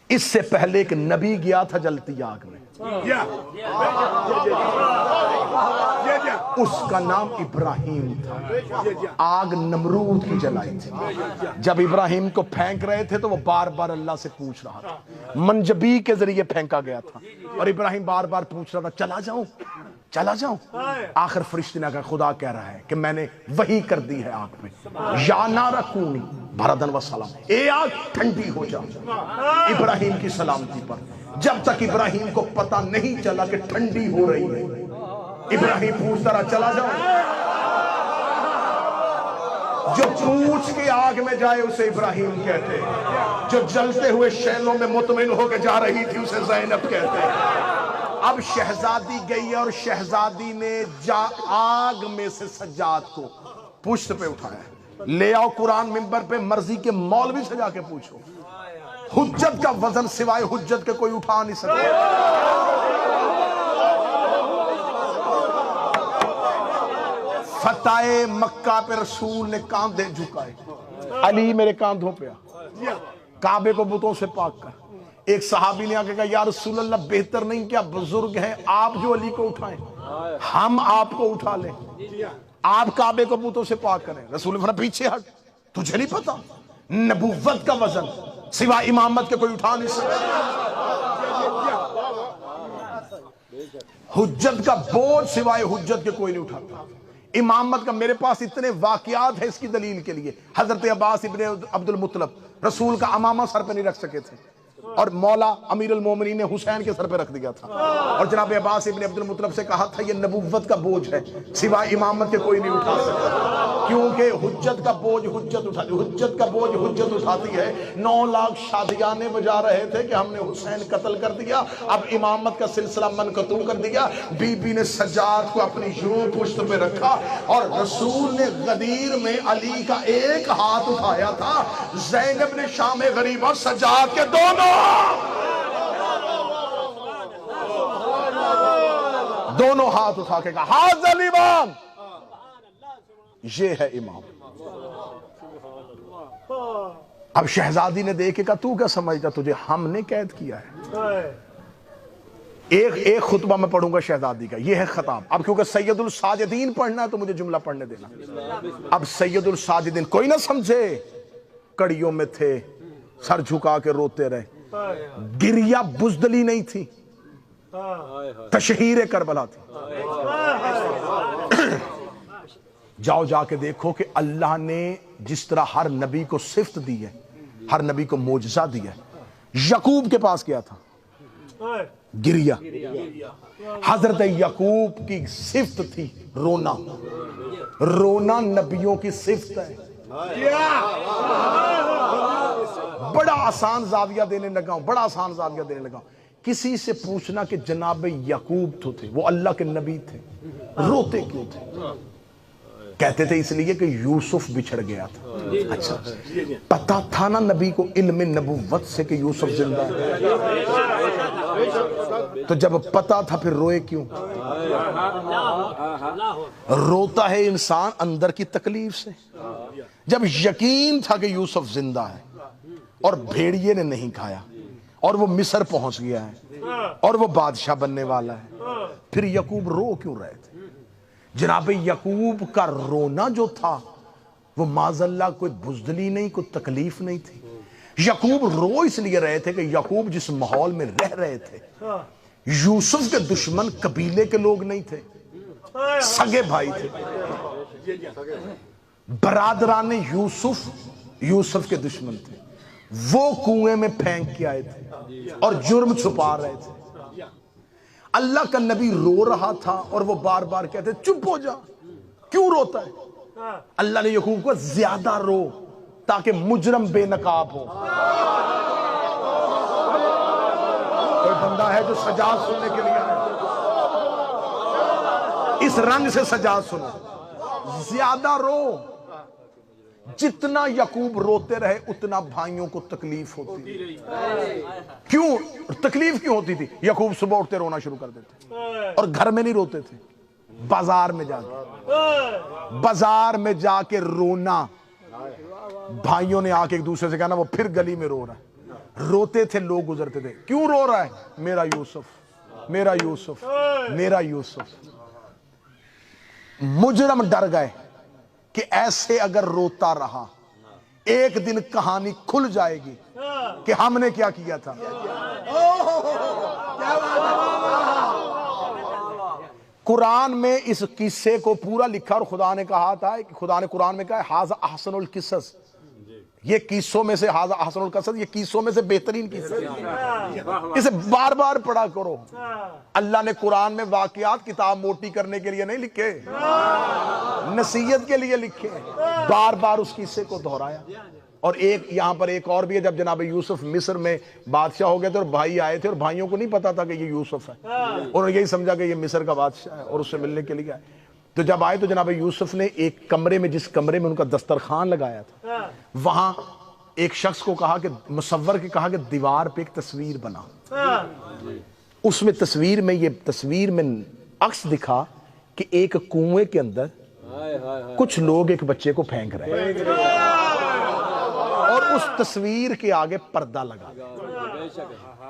اس سے پہلے ایک نبی گیا تھا جلتی آگ میں، اس کا نام ابراہیم تھا. آگ نمرود کی جلائی تھی. جب ابراہیم کو پھینک رہے تھے تو وہ بار بار اللہ سے پوچھ رہا تھا. منجبی کے ذریعے پھینکا گیا تھا اور ابراہیم بار بار پوچھ رہا تھا چلا جاؤں چلا جاؤں. آخر فرشتے نے کہا خدا کہہ رہا ہے کہ میں نے وحی کر دی ہے آگ میں، یا نار کونی بردن و سلام، اے آگ ٹھنڈی ہو جا ابراہیم کی سلامتی پر. جب تک ابراہیم کو پتہ نہیں چلا کہ ٹھنڈی ہو رہی ہے ابراہیم پوچھتا رہا چلا جاؤں. جو پوچھ کے آگ میں جائے اسے ابراہیم کہتے، جو جلتے ہوئے شیلوں میں مطمئن ہو کے جا رہی تھی اسے زینب کہتے. اب شہزادی گئی اور شہزادی نے آگ میں سے سجاد کو پشت پہ اٹھایا. لے آؤ قرآن منبر پہ، مرضی کے مولوی سے جا کے پوچھو. حجت کا وزن سوائے حجت کے کوئی اٹھا نہیں سکتا. فتح مکہ پہ رسول نے کاندھے جھکائے. علی میرے کاندھوں پہ آ، کعبے کو بتوں سے پاک کر. ایک صحابی نے آگے کہا یا رسول اللہ بہتر نہیں کیا بزرگ ہیں آپ جو علی کو اٹھائیں، ہم آپ کو اٹھا لیں، آپ کعبے کو بتوں سے پاک کریں۔ رسول اللہ پیچھے ہٹ، تجھے نہیں پتا نبوت کا وزن سوا امامت کے کوئی اٹھا نہیں سکتا، حجت کا بوجھ سوائے حجت کے کوئی نہیں اٹھاتا۔ امامت کا میرے پاس اتنے واقعات ہیں اس کی دلیل کے لیے۔ حضرت عباس ابن عبد المطلب رسول کا امامہ سر پہ نہیں رکھ سکے تھے، اور مولا امیر المومنین نے حسین کے سر پہ رکھ دیا تھا، اور جناب عباس ابن عبد المطلب سے کہا تھا یہ نبوت کا بوجھ ہے سوائے امامت کے کوئی نہیں اٹھا سکتا، کیونکہ حجت کا بوجھ حجت اٹھاتی، حجت کا بوجھ حجت اٹھاتی ہے۔ 9 لاکھ شادیانے بجا رہے تھے کہ ہم نے حسین قتل کر دیا، اب امامت کا سلسلہ منقطع کر دیا۔ بی بی نے سجاد کو اپنی یوں پشت پہ رکھا، اور رسول نے غدیر میں علی کا ایک ہاتھ اٹھایا تھا، زینب نے شام غریبہ سجاد کے دونوں ہاتھ اٹھا کے کہا ہذا الامام، یہ ہے امام۔ اب شہزادی نے دیکھ کے کہا تو کیا سمجھتا تجھے ہم نے قید کیا ہے؟ ایک خطبہ میں پڑھوں گا شہزادی کا، یہ ہے خطاب۔ اب کیونکہ سید الساجدین پڑھنا ہے تو مجھے جملہ پڑھنے دینا۔ اب سید الساجدین کوئی نہ سمجھے کڑیوں میں تھے، سر جھکا کے روتے رہے، گریہ بزدلی نہیں تھی، تشہیر کربلا تھی۔ جاؤ جا کے دیکھو کہ اللہ نے جس طرح ہر نبی کو صفت دی ہے، ہر نبی کو معجزہ دیا ہے۔ یعقوب کے پاس کیا تھا؟ گریہ۔ حضرت یعقوب کی صفت تھی رونا، رونا نبیوں کی صفت ہے۔ بڑا آسان زاویہ دینے لگا ہوں، بڑا آسان زاویہ دینے لگا ہوں۔ کسی سے پوچھنا کہ جناب یعقوب تو تھے، وہ اللہ کے نبی تھے، روتے کیوں تھے؟ کہتے تھے اس لیے کہ یوسف بچھڑ گیا تھا۔ اچھا پتا تھا نا نبی کو علم نبوت سے کہ یوسف زندہ ہے، تو جب پتا تھا پھر روئے کیوں؟ روتا ہے انسان اندر کی تکلیف سے۔ جب یقین تھا کہ یوسف زندہ ہے اور بھیڑیے نے نہیں کھایا اور وہ مصر پہنچ گیا ہے اور وہ بادشاہ بننے والا ہے، پھر یعقوب رو کیوں رہے تھے؟ جناب یعقوب کا رونا جو تھا وہ معاذ اللہ کوئی بزدلی نہیں، کوئی تکلیف نہیں تھی۔ یعقوب رو اس لیے رہے تھے کہ یعقوب جس ماحول میں رہ رہے تھے، یوسف کے دشمن قبیلے کے لوگ نہیں تھے، سگے بھائی تھے، برادران یوسف یوسف کے دشمن تھے، وہ کنویں میں پھینک کے آئے تھے اور جرم چھپا رہے تھے۔ اللہ کا نبی رو رہا تھا اور وہ بار بار کہتے چپ ہو جا، کیوں روتا ہے؟ اللہ نے یعقوب کو زیادہ رو تاکہ مجرم بے نقاب ہو۔ کوئی بندہ ہے جو سجاد سننے کے لیے آئے؟ اس رنگ سے سجاد سنو، زیادہ رو۔ جتنا یعقوب روتے رہے اتنا بھائیوں کو تکلیف ہوتی۔ کیوں تکلیف کیوں ہوتی تھی؟ یعقوب صبح اٹھتے رونا شروع کر دیتے اور گھر میں نہیں روتے تھے، بازار میں جا کے، بازار میں جا کے رونا۔ بھائیوں نے آ کے ایک دوسرے سے کہنا وہ پھر گلی میں رو رہا ہے، روتے تھے، لوگ گزرتے تھے، کیوں رو رہا ہے؟ میرا یوسف، میرا یوسف، میرا یوسف۔ مجرم ڈر گئے کہ ایسے اگر روتا رہا ایک دن کہانی کھل جائے گی کہ ہم نے کیا کیا تھا۔ قرآن میں اس قصے کو پورا لکھا اور خدا نے کہا تھا، خدا نے قرآن میں کہا ہے ھذا احسن القصص، یہ قصوں میں سے ھذا احسن القصص، یہ قصوں میں سے بہترین قصہ ہے، اسے بار بار پڑھا کرو۔ اللہ نے قرآن میں واقعات کتاب موٹی کرنے کے لیے نہیں لکھے، نصیحت کے لیے لکھے، بار بار اس قصے کو دہرایا۔ اور ایک یہاں پر ایک اور بھی ہے، جب جناب یوسف مصر میں بادشاہ ہو گئے تھے اور بھائی آئے تھے اور بھائیوں کو نہیں پتا تھا کہ یہ یوسف ہے، انہوں نے یہی سمجھا کہ یہ مصر کا بادشاہ ہے اور اس سے ملنے کے لیے آئے۔ تو جب آئے تو جناب یوسف نے ایک کمرے میں، جس کمرے میں ان کا دسترخوان لگایا تھا، وہاں ایک شخص کو کہا کہ مصور کے کہا کہ دیوار پہ ایک تصویر بنا۔ اس میں تصویر میں عکس دکھا کہ ایک کنویں کے اندر کچھ لوگ ایک بچے کو پھینک رہے ہیں اور اس تصویر کے آگے پردہ لگا۔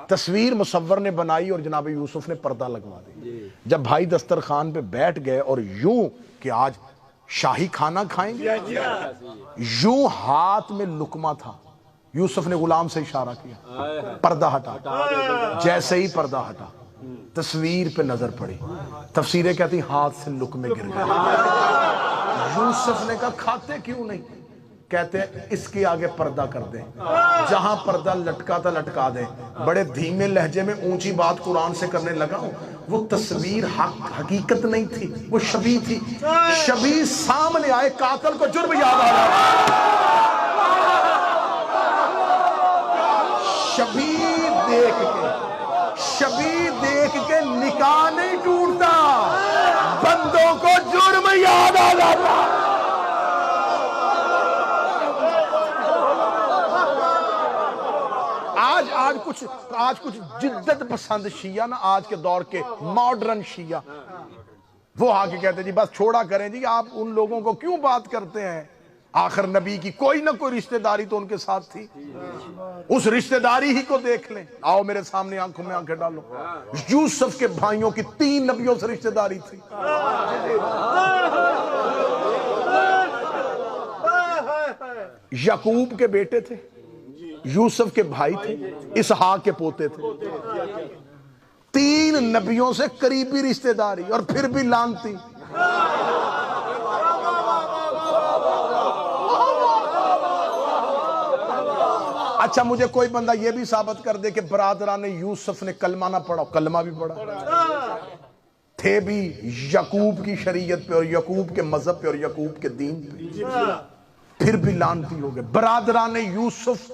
تصویر مصور نے بنائی اور جناب یوسف نے پردہ لگوا دی. جب بھائی دسترخوان پہ بیٹھ گئے اور یوں کہ آج شاہی کھانا کھائیں گے, یوں ہاتھ میں لقمہ تھا, یوسف نے غلام سے اشارہ کیا, پردہ ہٹا. جیسے ہی پردہ ہٹا تصویر پہ نظر پڑی, تفسیریں کہتی ہاتھ سے لقمے گر گئے. یوسف نے کہا کھاتے کیوں نہیں؟ کہتے ہیں اس کے آگے پردہ کر دیں, جہاں پردہ لٹکا تھا لٹکا دیں. بڑے دھیمے لہجے میں اونچی بات قرآن سے کرنے لگا ہوں. وہ تصویر حقیقت نہیں تھی, وہ شبیہ تھی. شبیہ سامنے آئے, قاتل کو جرم یاد آ رہا. شبیہ دیکھ کے نکاح نہیں ٹوٹتا, بندوں کو جرم یاد آ جاتا. آج کچھ جدت پسند شیعہ نا, آج کے دور کے ماڈرن شیعہ, وہ آگے کہتے ہیں جی بس چھوڑا کریں جی, آپ ان لوگوں کو کیوں بات کرتے ہیں؟ آخر نبی کی کوئی نہ کوئی رشتہ داری تو ان کے ساتھ تھی, اس رشتہ داری ہی کو دیکھ لیں. آؤ میرے سامنے آنکھوں میں آنکھیں ڈالو. یوسف کے بھائیوں کی 3 نبیوں سے رشتہ داری تھی. یعقوب کے بیٹے تھے, یوسف کے بھائی تھے, اسحاق کے پوتے تھے. 3 نبیوں سے قریبی رشتہ داری, اور پھر بھی لانتی. اچھا مجھے کوئی بندہ یہ بھی ثابت کر دے کہ برادران یوسف نے کلمہ نہ پڑھا؟ کلمہ بھی پڑھا, تھے بھی یعقوب کی شریعت پہ اور یعقوب کے مذہب پہ اور یعقوب کے دین پہ, پھر بھی لعنتی ہو گئے. برادران یوسف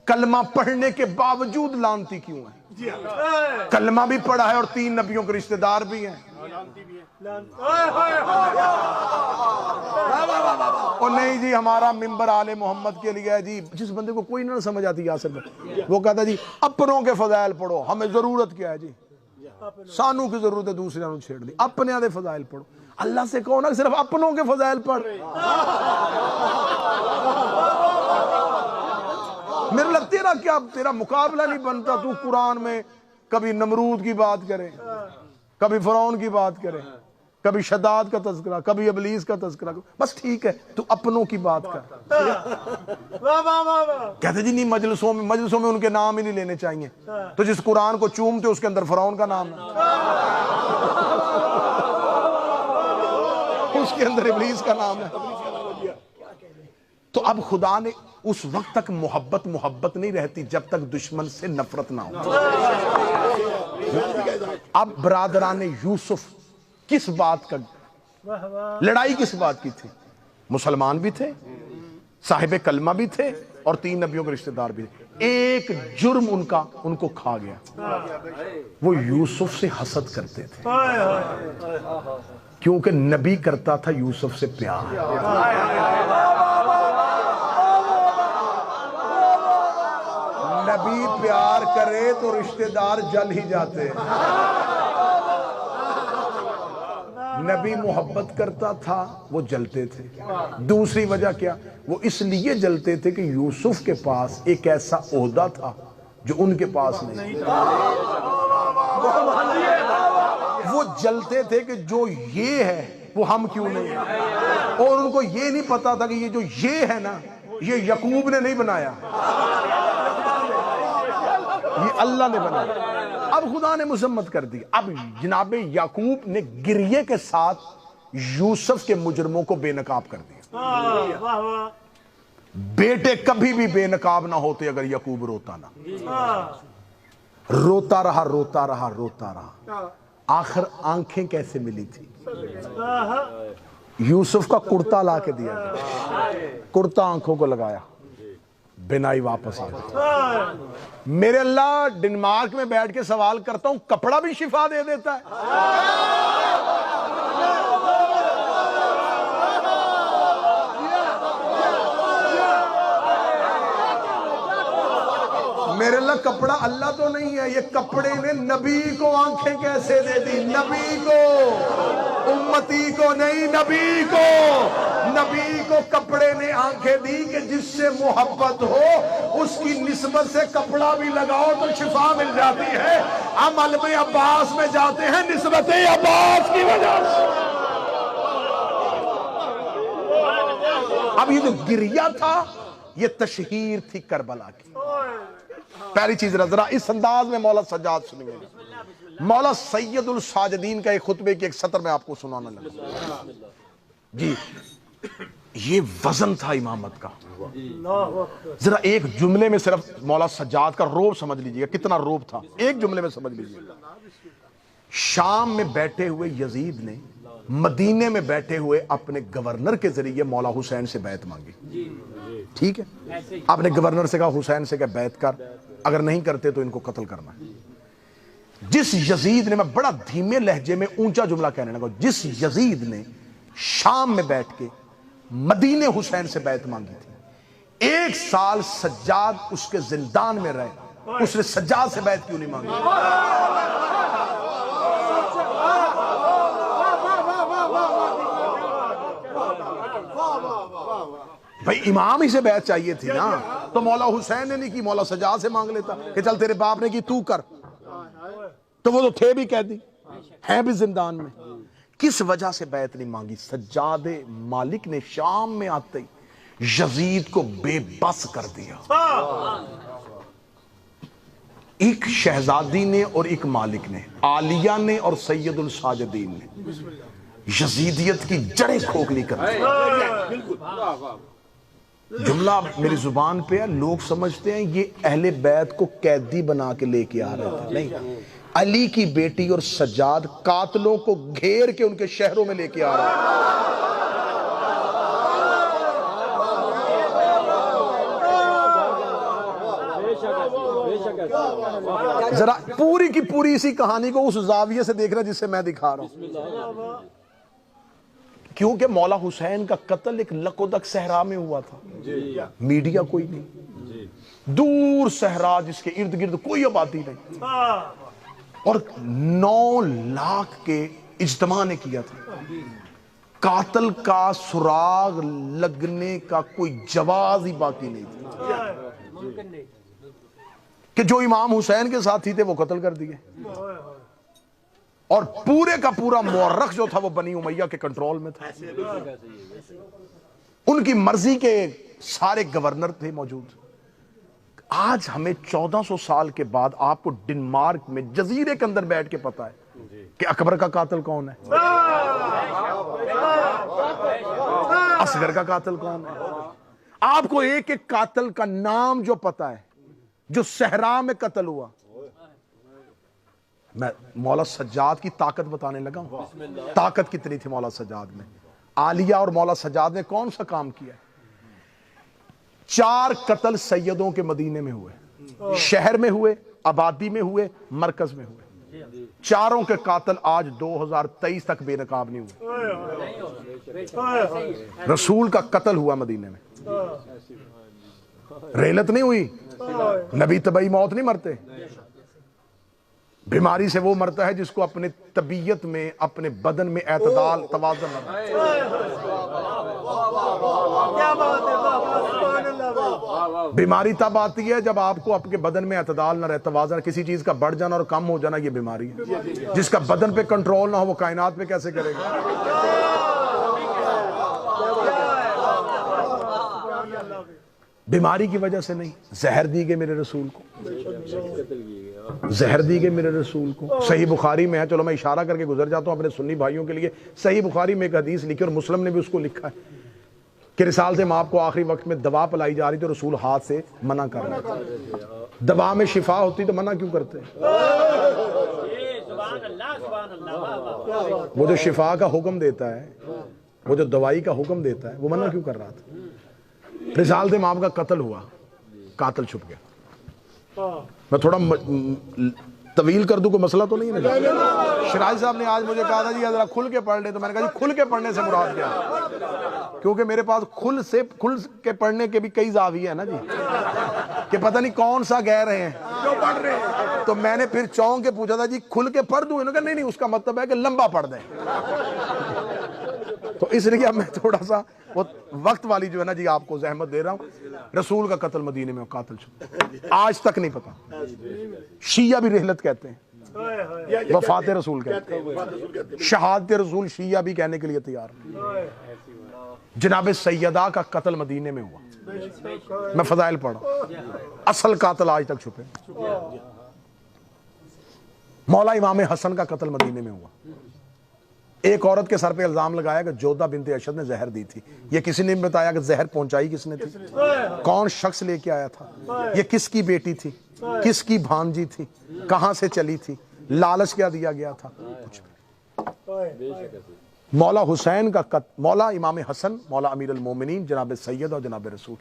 کلمہ پڑھنے کے باوجود لعنتی کیوں ہیں؟ کلمہ بھی پڑھا ہے اور 3 نبیوں کے رشتہ دار بھی ہیں. اور نہیں جی ہمارا ممبر آل محمد کے لیے ہے جی. جس بندے کو کوئی نہ سمجھ آتی یاسر میں, وہ کہتا ہے جی اپنوں کے فضائل پڑھو, ہمیں ضرورت کیا ہے جی, سانوں کی ضرورت ہے دوسرے نے چھیڑ دی. اپنے آدھے فضائل پڑھو. اللہ سے کہو نا صرف اپنوں کے فضائل پڑھ. میرے لگ تیرا کیا, تیرا مقابلہ نہیں بنتا. تو قرآن میں کبھی نمرود کی بات کرے, کبھی فرعون کی بات کرے, کبھی شداد کا تذکرہ, کبھی ابلیس کا تذکرہ. بس ٹھیک ہے تو اپنوں کی بات کر. کہتے جی نہیں مجلسوں میں ان کے نام ہی نہیں لینے چاہیے. تو جس قرآن کو چومتے اس کے اندر فرعون کا نام ہے, اس کے اندر ابلیس کا نام ہے. تو اب خدا نے اس وقت تک محبت نہیں رہتی جب تک دشمن سے نفرت نہ ہو. اب برادران یوسف کس بات کا لڑائی کس بات کی تھی؟ مسلمان بھی تھے, صاحب کلمہ بھی تھے, اور 3 نبیوں کے رشتہ دار بھی تھے. ایک جرم ان کو کھا گیا, وہ یوسف سے حسد کرتے تھے, کیونکہ نبی کرتا تھا یوسف سے پیار. نبی پیار کرے تو رشتہ دار جل ہی جاتے ہیں. نبی محبت کرتا تھا, وہ جلتے تھے. دوسری وجہ کیا؟ وہ اس لیے جلتے تھے کہ یوسف کے پاس ایک ایسا عہدہ تھا جو ان کے پاس نہیں. وہ جلتے تھے کہ جو یہ ہے وہ ہم کیوں نہیں, اور ان کو یہ نہیں پتا تھا کہ یہ جو یہ ہے نا, یہ یعقوب نے نہیں بنایا, یہ اللہ نے بنایا. اب خدا نے مذمت کر دی. اب جناب یعقوب نے گریے کے ساتھ یوسف کے مجرموں کو بے نقاب کر دیا. بیٹے کبھی بھی بے نقاب نہ ہوتے اگر یعقوب روتا نہ. روتا رہا. آخر آنکھیں کیسے ملی تھی؟ یوسف کا کرتا لا کے دیا گیا, کرتا آنکھوں کو لگایا, بینائی واپس آ گئی. میرے اللہ ڈنمارک میں بیٹھ کے سوال کرتا ہوں, کپڑا بھی شفا دے دیتا ہے؟ میرے اللہ کپڑا اللہ تو نہیں ہے, یہ کپڑے نے نبی کو آنکھیں کیسے دے دی؟ نبی کو, امتی کو نہیں, نبی کو کپڑے نے آنکھیں دی کہ جس سے محبت ہو اس کی نسبت سے کپڑا بھی لگاؤ تو شفا مل جاتی ہے. ہم علم عباس میں جاتے ہیں نسبت عباس کی وجہ سے. اب یہ جو گریہ تھا یہ تشہیر تھی کربلا کی. پہلی چیز ذرا اس انداز میں مولا سجاد سنیے. مولا سید الساجدین کا ایک خطبے کی ایک سطر میں آپ کو سنانا لگا. جی یہ وزن تھا امامت کا. ذرا ایک جملے میں صرف مولا سجاد کا روب سمجھ لیجئے گا کتنا روب تھا. ایک جملے میں سمجھ لیجئے گا. شام میں بیٹھے ہوئے یزید نے مدینے میں بیٹھے ہوئے اپنے گورنر کے ذریعے مولا حسین سے بیعت مانگی. ٹھیک ہے, آپ نے گورنر سے کہا حسین سے کہ بیعت کر, اگر نہیں کرتے تو ان کو قتل کرنا ہے. جس یزید نے, میں بڑا دھیمے لہجے میں اونچا جملہ کہنے لگا, جس یزید نے شام میں بیٹھ کے مدینے حسین سے بیعت مانگی تھی, 1 سال سجاد اس کے زندان میں رہے, اس نے سجاد سے بیعت کیوں نہیں مانگی؟ بھائی امام ہی سے بیعت چاہیے تھی نا, تو مولا حسین نے نہیں کی, مولا سجاد سے مانگ لیتا کہ چل تیرے باپ نے کی تو کر. تو وہ تو تھے بھی قیدی, ہیں بھی زندان میں. کس وجہ سے بیعت نہیں مانگی؟ سجاد مالک نے شام میں آتے ہی یزید کو بے بس کر دیا. ایک شہزادی نے اور ایک مالک نے, عالیہ نے اور سید الساجدین نے یزیدیت کی جڑیں کھوکھلی کر دی. جملہ میری زبان پہ ہے, لوگ سمجھتے ہیں یہ اہل بیت کو قیدی بنا کے لے کے آ رہے تھے. نہیں, علی کی بیٹی اور سجاد قاتلوں کو گھیر کے ان کے شہروں میں لے کے آ رہے ہیں. ذرا پوری کی پوری اسی کہانی کو اس زاویے سے دیکھ رہا جس سے میں دکھا رہا ہوں. کیونکہ مولا حسین کا قتل ایک لقودک صحرا میں ہوا تھا, میڈیا کوئی نہیں, دور صحرا جس کے ارد گرد کوئی آبادی نہیں, اور 9 لاکھ کے اجتماع نے کیا تھا. قاتل کا سراغ لگنے کا کوئی جواز ہی باقی نہیں تھا کہ جو امام حسین کے ساتھی تھے وہ قتل کر دیے, اور پورے کا پورا مورخ جو تھا وہ بنی امیہ کے کنٹرول میں تھا. ان کی مرضی کے سارے گورنر تھے موجود. آج ہمیں 1400 سال کے بعد آپ کو ڈنمارک میں جزیرے کے اندر بیٹھ کے پتا ہے کہ اکبر کا قاتل کون ہے, اصغر کا قاتل کون ہے. آپ کو ایک ایک قاتل کا نام جو پتا ہے جو صحرا میں قتل ہوا. میں مولا سجاد کی طاقت بتانے لگا ہوں. طاقت کتنی تھی مولا سجاد میں. عالیہ اور مولا سجاد نے کون سا کام کیا؟ 4 قتل سیدوں کے مدینے میں ہوئے, شہر میں ہوئے, آبادی میں ہوئے, مرکز میں ہوئے. چاروں کے قاتل آج 2023 تک بے نقاب نہیں ہوئے. رسول کا قتل ہوا مدینے میں, ریلت نہیں ہوئی. نبی طبعی موت نہیں مرتے, بیماری سے وہ مرتا ہے جس کو اپنے طبیعت میں, اپنے بدن میں اعتدال توازن نہ رہے. بیماری تب آتی ہے جب آپ کو اپنے بدن میں اعتدال نہ رہے, توازن, کسی چیز کا بڑھ جانا اور کم ہو جانا, یہ بیماری ہے. جس کا بدن پہ کنٹرول نہ ہو وہ کائنات پہ کیسے کرے گا؟ بیماری کی وجہ سے نہیں, زہر دی گئے میرے رسول کو, زہر دی گئے میرے رسول کو. صحیح بخاری میں ہے, چلو میں اشارہ کر کے گزر جاتا ہوں اپنے سنی بھائیوں کے لیے. صحیح بخاری میں ایک حدیث لکھی اور مسلم نے بھی اس کو لکھا ہے کہ رسالت مآب کو آخری وقت میں دوا پلائی جا رہی تھی, رسول ہاتھ سے منع کر رہے تھے. دوا میں شفا ہوتی تو منع کیوں کرتے؟ وہ جو شفا کا حکم دیتا ہے, وہ جو دوائی کا حکم دیتا ہے, وہ منع کیوں کر رہا تھا؟ رسالت مآب کا قتل ہوا, قاتل چھپ گیا. میں تھوڑا طویل کر دوں, کوئی مسئلہ تو نہیں ہے؟ شرائی صاحب نے آج مجھے کہا تھا جی ذرا کھل کے پڑھ لے, تو میں نے کہا جی کھل کے پڑھنے سے مراد کیا ہے؟ کیونکہ میرے پاس کھل کے پڑھنے کے بھی کئی زاویے ہیں نا جی, کہ پتہ نہیں کون سا کہہ رہے ہیں جو پڑھ رہے ہیں. تو میں نے پھر چونک کے پوچھا تھا جی کھل کے پڑھ دوں, انہوں نے کہا نہیں اس کا مطلب ہے کہ لمبا پڑھ دیں. تو اس لیے اب میں تھوڑا سا وہ وقت والی جو ہے نا جی آپ کو زحمت دے رہا ہوں. رسول کا قتل مدینے میں قاتل چھپا, آج تک نہیں پتا. شیعہ بھی رحلت کہتے ہیں, وفات رسول کہتے ہیں, شہادت رسول شیعہ بھی کہنے کے لیے تیار ہیں. جناب سیدہ کا قتل مدینے میں ہوا, میں فضائل پڑھا, اصل قاتل آج تک چھپے. مولا امام حسن کا قتل مدینے میں ہوا. ایک عورت کے سر پہ الزام لگایا کہ جودہ بنت اشد نے زہر دی تھی. یہ کسی نے بتایا کہ زہر پہنچائی کس نے تھی, کون شخص لے کے آیا تھا, یہ کس کی بیٹی تھی, کس کی بھانجی تھی, کہاں سے چلی تھی, لالچ کیا دیا گیا تھا, کچھ بھی. مولا حسین کا قتل, مولا امام حسن, مولا امیر المومنین, جناب سید اور جناب رسول,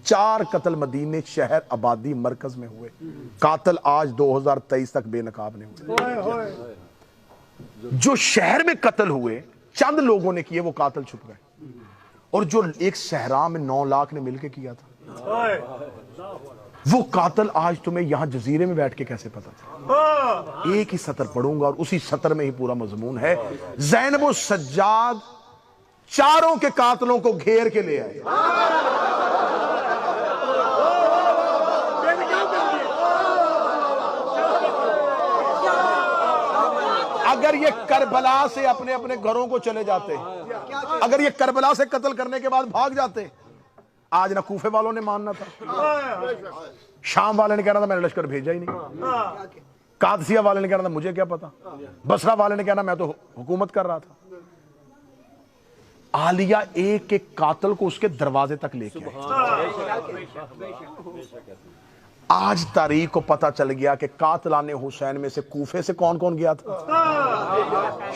4 قتل مدینے شہر آبادی مرکز میں ہوئے. قاتل آج 2023 تک بے نقاب نہیں ہوئے. جو شہر میں قتل ہوئے چند لوگوں نے کیے, وہ قاتل چھپ گئے. اور جو ایک صحرا میں 9 لاکھ نے مل کے کیا تھا, وہ قاتل آج تمہیں یہاں جزیرے میں بیٹھ کے کیسے پتا تھا. ایک ہی سطر پڑھوں گا اور اسی سطر میں ہی پورا مضمون ہے. زینب و سجاد چاروں کے قاتلوں کو گھیر کے لے آئے. اگر یہ کربلا سے اپنے اپنے گھروں کو چلے جاتے, اگر یہ کربلا سے قتل کرنے کے بعد بھاگ جاتے, آج نہ کوفے والوں نے ماننا تھا, شام والے نے کہنا تھا میں نے لشکر بھیجا ہی نہیں, قادسیہ والے نے کہنا تھا مجھے کیا پتا, بصرہ والے نے کہنا میں تو حکومت کر رہا تھا. عالیہ ایک ایک قاتل کو اس کے دروازے تک لے کے آئے. آج تاریخ کو پتا چل گیا کہ قاتلان حسین میں سے کوفے سے کون کون گیا تھا,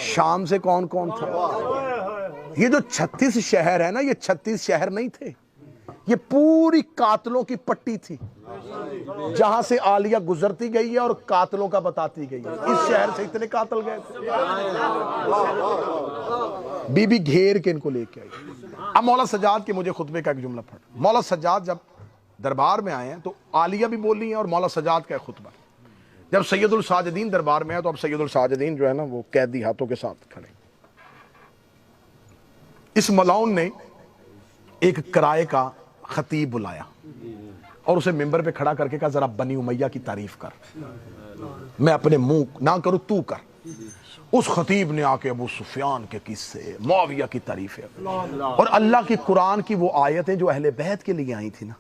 شام سے کون کون تھا. یہ جو 36 شہر ہے نا, یہ 36 شہر نہیں تھے, یہ پوری قاتلوں کی پٹی تھی جہاں سے عالیہ گزرتی گئی ہے اور قاتلوں کا بتاتی گئی ہے. اس شہر سے اتنے قاتل گئے تھے. بی بی گھیر کے ان کو لے کے آئی. اب مولا سجاد کے مجھے خطبے کا ایک جملہ پڑھ. مولا سجاد جب دربار میں آئے ہیں تو عالیہ بھی بول رہی ہیں اور مولا سجاد کا خطبہ. جب سید الساجدین دربار میں آئے تو اب سید الساجدین جو ہے نا وہ قیدی ہاتھوں کے ساتھ کھڑے. اس ملاؤن نے ایک کرائے کا خطیب بلایا اور اسے ممبر پہ کھڑا کر کے کہا ذرا بنی امیہ کی تعریف کر, میں اپنے منہ نہ کروں تو کر. اس خطیب نے آ کے ابو سفیان کے قصے, معاویہ کی تعریف اور اللہ کی قرآن کی وہ آیتیں جو اہل بیت کے لیے آئی تھی نا,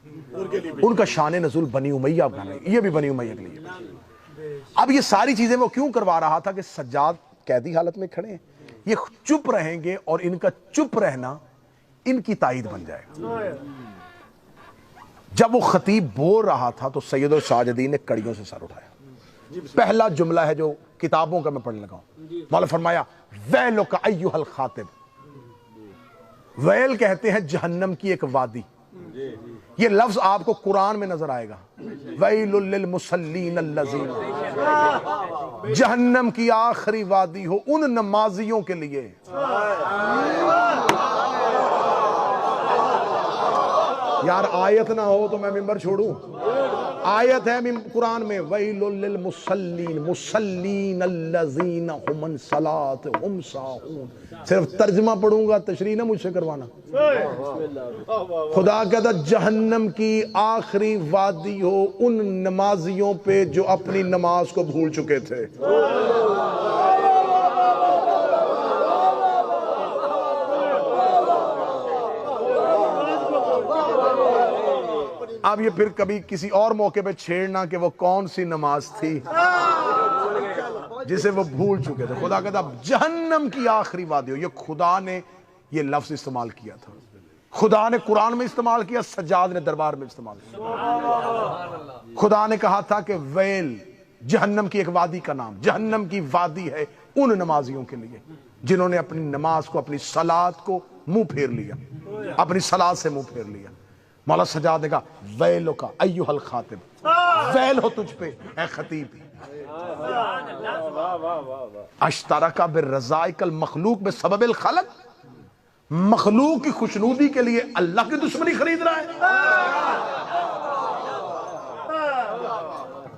ان کا شان نزول بنی امیہ بنا, یہ بھی بنی امیہ کے لیے. اب یہ ساری چیزیں وہ کیوں کروا رہا تھا کہ سجاد قیدی حالت میں کھڑے ہیں, یہ چپ رہیں گے اور ان کا چپ رہنا ان کی تائید بن جائے گا. جب وہ خطیب بول رہا تھا تو سید الساجدین نے کڑیوں سے سر اٹھایا. پہلا جملہ ہے جو کتابوں کا میں پڑھنے لگا ہوں. مولا فرمایا ویلک ایھا الخاطب. ویل کہتے ہیں جہنم کی ایک وادی. یہ لفظ آپ کو قرآن میں نظر آئے گا, ویل للمصلین الذین, جہنم کی آخری وادی ہو ان نمازیوں کے لیے. یار آیت نہ ہو تو میں ممبر چھوڑوں. آیت ہے قرآن میں ویل للمصلین, مصلین الذین هم عن صلاتهم ساہون. صرف ترجمہ پڑھوں گا, تشریح نہ مجھ سے کروانا. خدا کہتا جہنم کی آخری وادی ہو ان نمازیوں پہ جو اپنی نماز کو بھول چکے تھے. اب یہ پھر کبھی کسی اور موقع پہ چھیڑنا کہ وہ کون سی نماز تھی جسے وہ بھول چکے تھے. خدا کہتا جہنم کی آخری وادی ہو. یہ خدا نے یہ لفظ استعمال کیا تھا, خدا نے قرآن میں استعمال کیا, سجاد نے دربار میں استعمال کیا. خدا نے کہا تھا کہ ویل, جہنم کی ایک وادی کا نام, جہنم کی وادی ہے ان نمازیوں کے لیے جنہوں نے اپنی نماز کو, اپنی صلات کو منہ پھیر لیا, اپنی صلات سے منہ پھیر لیا. مولا سجاد نے کہا ویلک ایھا الخاطب, ویل ہو تجھ پہ اے خطیب. اشترک بالرذائق المخلوق بسبب الخلق, مخلوق کی خوشنودی کے لیے اللہ کی دشمنی خرید رہا ہے.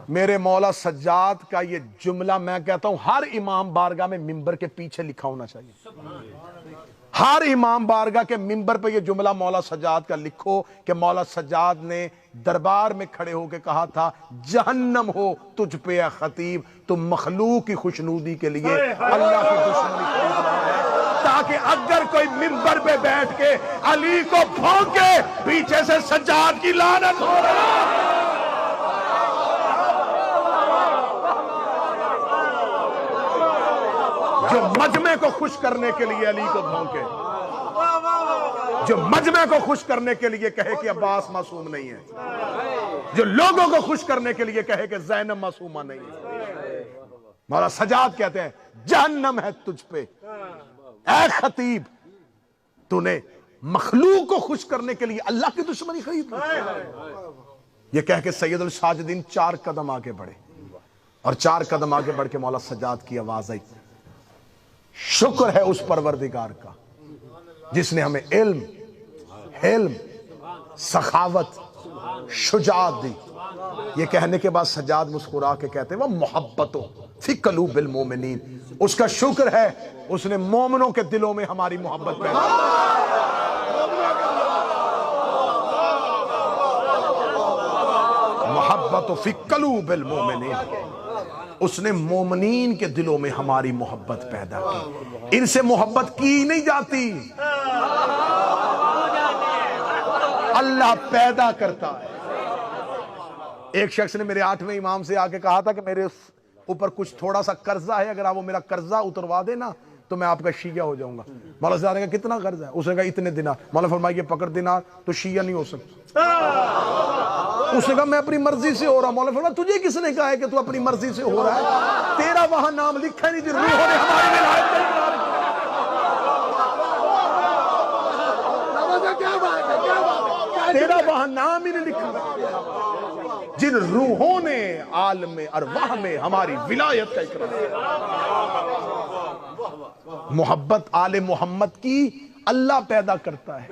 میرے مولا سجاد کا یہ جملہ میں کہتا ہوں ہر امام بارگاہ میں ممبر کے پیچھے لکھا ہونا چاہیے. ہر امام بارگاہ کے منبر پہ یہ جملہ مولا سجاد کا لکھو کہ مولا سجاد نے دربار میں کھڑے ہو کے کہا تھا جہنم ہو تجھ پہ اے خطیب، تم مخلوق کی خوشنودی کے لیے اللہ کی دشمنی خرید رہا ہے، تاکہ اگر کوئی منبر پہ بیٹھ کے علی کو بھونکے پیچھے سے سجاد کی لعنت ہو رہا ہے۔ جو مجمع کو خوش کرنے کے لیے علی کو بھونکے، جو مجمع کو خوش کرنے کے لیے کہے کہ عباس معصوم نہیں ہے، جو لوگوں کو خوش کرنے کے لیے کہے کہ زینب معصومہ نہیں ہے، مولا سجاد کہتے ہیں جہنم ہے تجھ پہ اے خطیب، تو نے مخلوق کو خوش کرنے کے لیے اللہ کی دشمنی خرید لی۔ یہ کہہ کے سید الساجدین 4 قدم آگے بڑھے، اور 4 قدم آگے بڑھ کے مولا سجاد کی آواز آئی، شکر ہے اس پروردگار کا جس نے ہمیں علم، حلم، سخاوت، شجاعت دی۔ یہ کہنے کے بعد سجاد مسکرا کے کہتے ہیں وہ محبتوں فی قلوب المومنین، اس کا شکر ہے اس نے مومنوں کے دلوں میں ہماری محبت پیدا محبت فی قلوب المومنین، اس نے مومنین کے دلوں میں ہماری محبت پیدا کی۔ ان سے محبت کی نہیں جاتی، اللہ پیدا کرتا ہے۔ ایک شخص نے میرے 8ویں امام سے آ کے کہا تھا کہ میرے اوپر کچھ تھوڑا سا قرضہ ہے، اگر آپ وہ میرا قرضہ اتروا دے نا تو میں آپ کا شیعہ ہو جاؤں گا۔ مولا صاحب نے کہا کتنا قرض ہے؟ اس نے کہا اتنے دینار۔ مولا فرمایا یہ پکڑ دینار، تو شیعہ نہیں ہو سکتا۔ اس نے کہا میں اپنی مرضی سے ہو رہا ہوں۔ مولا فرمایا تجھے کس نے کہا ہے کہ تو اپنی مرضی سے ہو رہا ہے؟ تیرا وہاں نام لکھا نہیں، جن روحوں نے ہماری ولایت کا اقرار کیا، تیرا وہاں نام ہی نہیں لکھا، جن روحوں نے عالم ارواح میں ہماری ولایت کا اقرار کیا۔ محبت آل محمد کی اللہ پیدا کرتا ہے،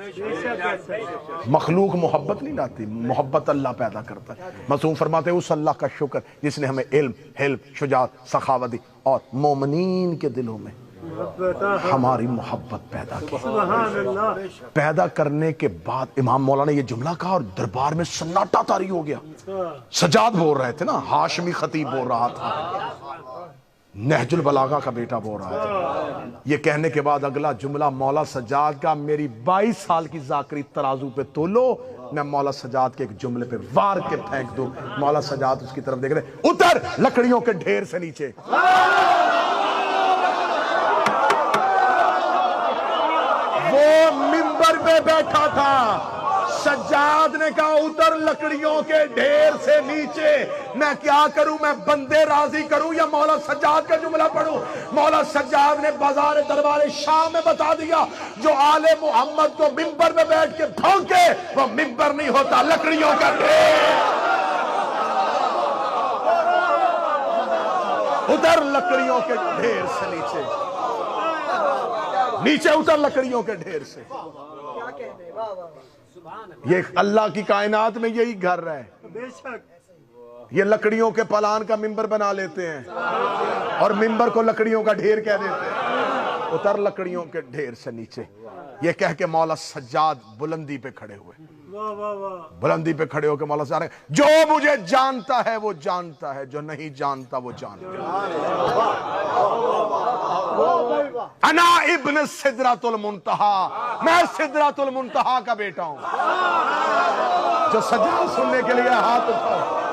مخلوق محبت نہیں لاتی، محبت اللہ پیدا کرتا ہے۔ معصوم فرماتے ہیں اس اللہ کا شکر جس نے ہمیں علم، حلم، شجاعت، سخاوت دی اور مومنین کے دلوں میں ہماری محبت پیدا کی۔ پیدا کرنے کے بعد امام مولا نے یہ جملہ کہا اور دربار میں سناٹا طاری ہو گیا۔ سجاد بول رہے تھے نا، ہاشمی خطیب بول رہا تھا، نہج البلاغہ کا بیٹا بول رہا تھا۔ یہ کہنے کے بعد اگلا جملہ مولا سجاد کا، میری 22 سال کی ذاکری ترازو پہ تولو، میں مولا سجاد کے ایک جملے پہ وار کے پھینک دوں۔ مولا سجاد اس کی طرف دیکھ رہے، اتر لکڑیوں کے ڈھیر سے نیچے۔ وہ منبر پہ بیٹھا تھا، سجاد نے کہا اتر لکڑیوں کے ڈھیر سے نیچے۔ میں کیا کروں؟ میں بندے راضی کروں یا مولا سجاد کا جملہ پڑھوں؟ مولا سجاد نے بازار دربار شام میں بتا دیا، جو آل محمد کو منبر میں بیٹھ کے بھونکے وہ منبر نہیں ہوتا، لکڑیوں کا ڈھیر۔ ادھر لکڑیوں کے ڈھیر سے نیچے، نیچے اتر لکڑیوں کے ڈھیر سے۔ یہ اللہ کی کائنات میں یہی گھر ہے۔ یہ لکڑیوں کے پلان کا منبر بنا لیتے ہیں اور منبر کو لکڑیوں کا ڈھیر کہہ دیتے ہیں۔ اتر لکڑیوں کے ڈھیر سے نیچے، یہ کہہ کے مولا سجاد بلندی پہ کھڑے ہوئے۔ بلندی پہ کھڑے ہو کے مولا سجاد، جو مجھے جانتا ہے وہ جانتا ہے، جو نہیں جانتا وہ جانتا ہے۔ انا ابن سدرۃ المنتہا، میں سدرۃ المنتہا کا بیٹا ہوں۔ جو سجاد سننے کے لیے ہاتھ اٹھاؤ۔